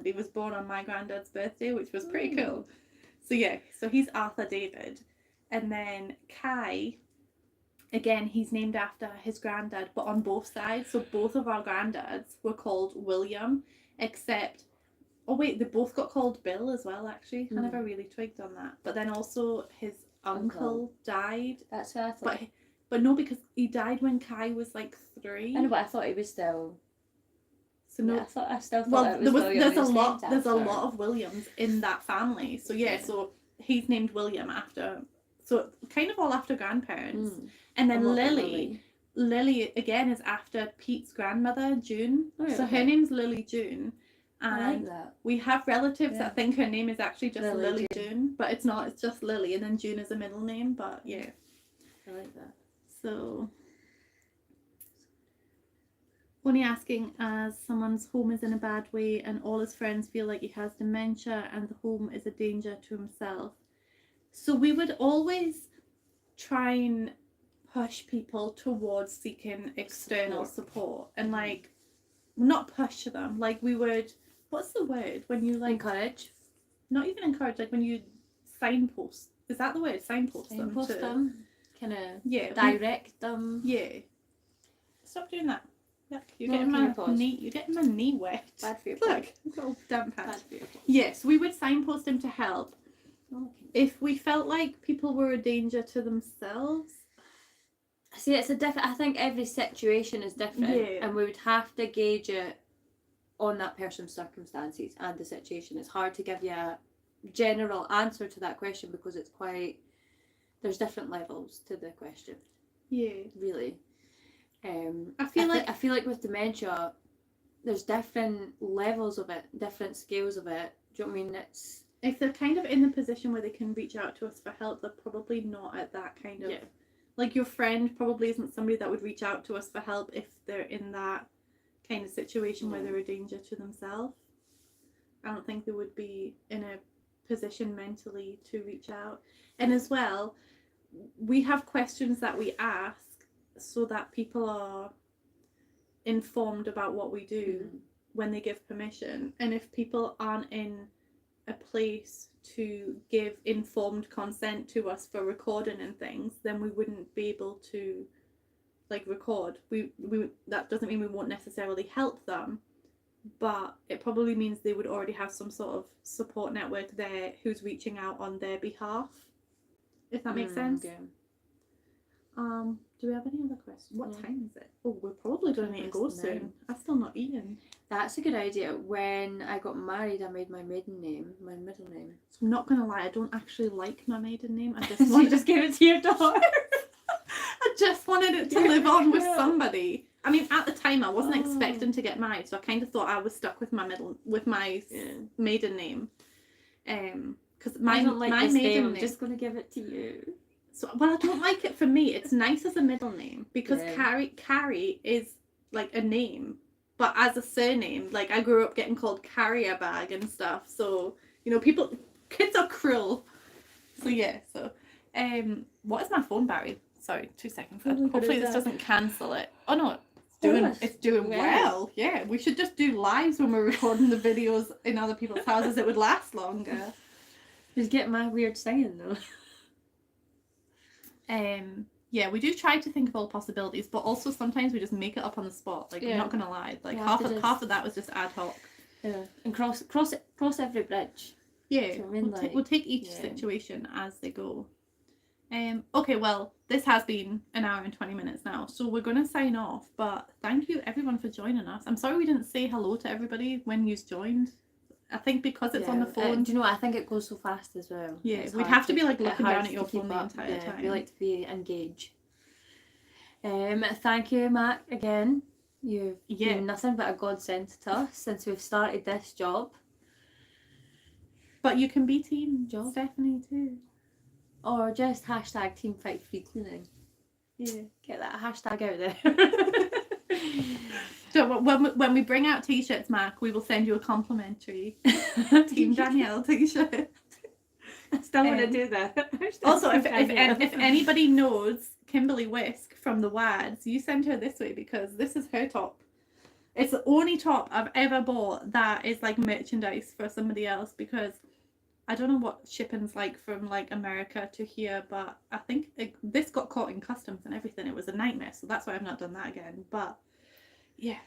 he was born on my granddad's birthday, which was pretty cool. So yeah, so he's Arthur David. And then Kai, again, he's named after his granddad, but on both sides. So both of our granddads were called William, except they both got called Bill as well, actually. I never really twigged on that. But then also his uncle died. That's what I thought. But no, because he died when Kai was like 3. I know, but I thought he was still... So no, I still thought it was William. There's a lot of Williams in that family. So yeah, so he's named William after... So kind of all after grandparents. And then Lily again is after Pete's grandmother, June. So her name's Lily June. And I like that. We have relatives that think her name is actually just Lily June. But it's not, it's just Lily, and then June is a middle name. But yeah. I like that. So, only asking, as someone's home is in a bad way and all his friends feel like he has dementia and the home is a danger to himself. So we would always try and push people towards seeking external support and like, not push them, like we would, what's the word when you like... Encourage? Not even encourage, like when you signpost, is that the word? Signpost them. Kind of direct them. Yeah. Stop doing that. Look, you're getting my knee wet. Bad for your Look, little damp pad. Bad for your paws. Yes, we would signpost him to help. If we felt like people were a danger to themselves. See, it's a different... I think every situation is different, and we would have to gauge it on that person's circumstances and the situation. It's hard to give you a general answer to that question because it's quite... There's different levels to the question. Yeah. Really. I feel like with dementia, there's different levels of it, different scales of it. Do you know what I mean? It's... If they're kind of in the position where they can reach out to us for help, they're probably not at that kind of... Like your friend probably isn't somebody that would reach out to us for help if they're in that kind of situation where they're a danger to themselves. I don't think they would be in a position mentally to reach out. And as well, we have questions that we ask so that people are informed about what we do when they give permission. And if people aren't in a place to give informed consent to us for recording and things, then we wouldn't be able to like record. We that doesn't mean we won't necessarily help them, but it probably means they would already have some sort of support network there who's reaching out on their behalf, if that makes sense. Do we have any other questions? What time is it? Oh, we're probably going to need to go soon. I've still not eaten. That's a good idea. When I got married, I made my maiden name my middle name. So I'm not going to lie, I don't actually like my maiden name. I just You just gave it to your daughter. I just wanted it to live on with somebody. I mean, at the time, I wasn't expecting to get married, so I kind of thought I was stuck with my maiden name. Because I don't like this maiden name. I'm name, just going to give it to you. So, well, I don't like it for me. It's nice as a middle name because Carrie is like a name, but as a surname, like I grew up getting called carrier bag and stuff. So, you know, kids are cruel. So yeah. So, what is my phone battery? Sorry, 2 seconds. Hopefully this doesn't cancel it. Oh no, it's doing well. Yeah, we should just do lives when we're recording the videos in other people's houses. It would last longer. Just get my weird singing though. Yeah, we do try to think of all possibilities, but also sometimes we just make it up on the spot. Like, I'm not gonna lie, like half of that was just ad hoc. Yeah, and cross every bridge. Yeah, so I mean, we'll take each situation as they go. Okay, well, this has been an hour and 20 minutes now, so we're gonna sign off. But thank you everyone for joining us. I'm sorry we didn't say hello to everybody when you joined. I think because it's on the phone. Do you know what? I think it goes so fast as well. Yeah, It's we'd hard have to be like looking hard down at to your keep phone the up. entire time. We like to be engaged. Thank you, Mac, again. You've been nothing but a godsend to us since we've started this job. But you can be Team Stephanie too. Or just hashtag Team Fife Free Cleaning. Yeah. Get that hashtag out there. So when we bring out t-shirts, Mac, we will send you a complimentary Team Danielle t-shirt. I still want to do that. Also, if anybody knows Kimberly Whisk from the WADs, you send her this way because this is her top. It's the only top I've ever bought that is like merchandise for somebody else, because I don't know what shipping's like from like America to here, but I think this got caught in customs and everything. It was a nightmare, so that's why I've not done that again. But yeah,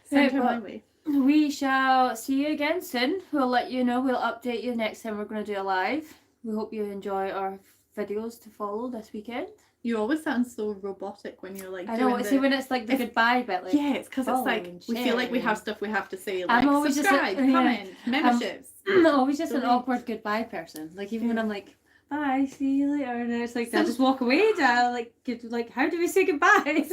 send her my way. We shall see you again soon. We'll let you know. We'll update you next time we're going to do a live. We hope you enjoy our videos to follow this weekend. You always sound so robotic when you're like. I know. See, when it's like the goodbye bit, like it's because it's like we feel like we have stuff we have to say. Like I'm always subscribe, comment, memberships. I'm always just an awkward goodbye person. Like even when I'm like, bye, see you later, and it's like I just walk away. Like how do we say goodbye?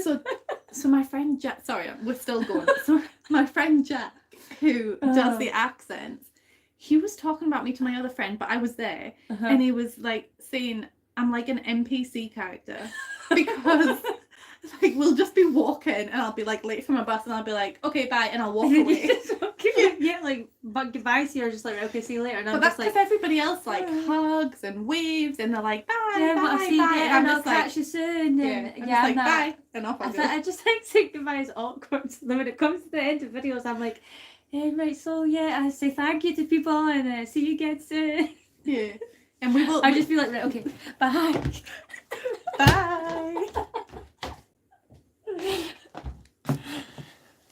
So my friend Jack. Sorry, we're still going. So my friend Jack, who does the accents, he was talking about me to my other friend, but I was there, and he was like saying I'm like an NPC character because like we'll just be walking and I'll be like late for my bus and I'll be like, okay, bye, and I'll walk away. Like but goodbye, so you're just like, okay, see you later. And but I'm that's just like, because everybody else like hugs and waves and they're like, bye, yeah, bye, I'll see bye. you later, and I'll catch you soon. I'm like, bye, and off I go. I just think saying goodbye is awkward. So when it comes to the end of videos, I'm like, right, so yeah, I say thank you to people and see you again soon. Yeah. And we will. I'll just be like, right, okay, bye.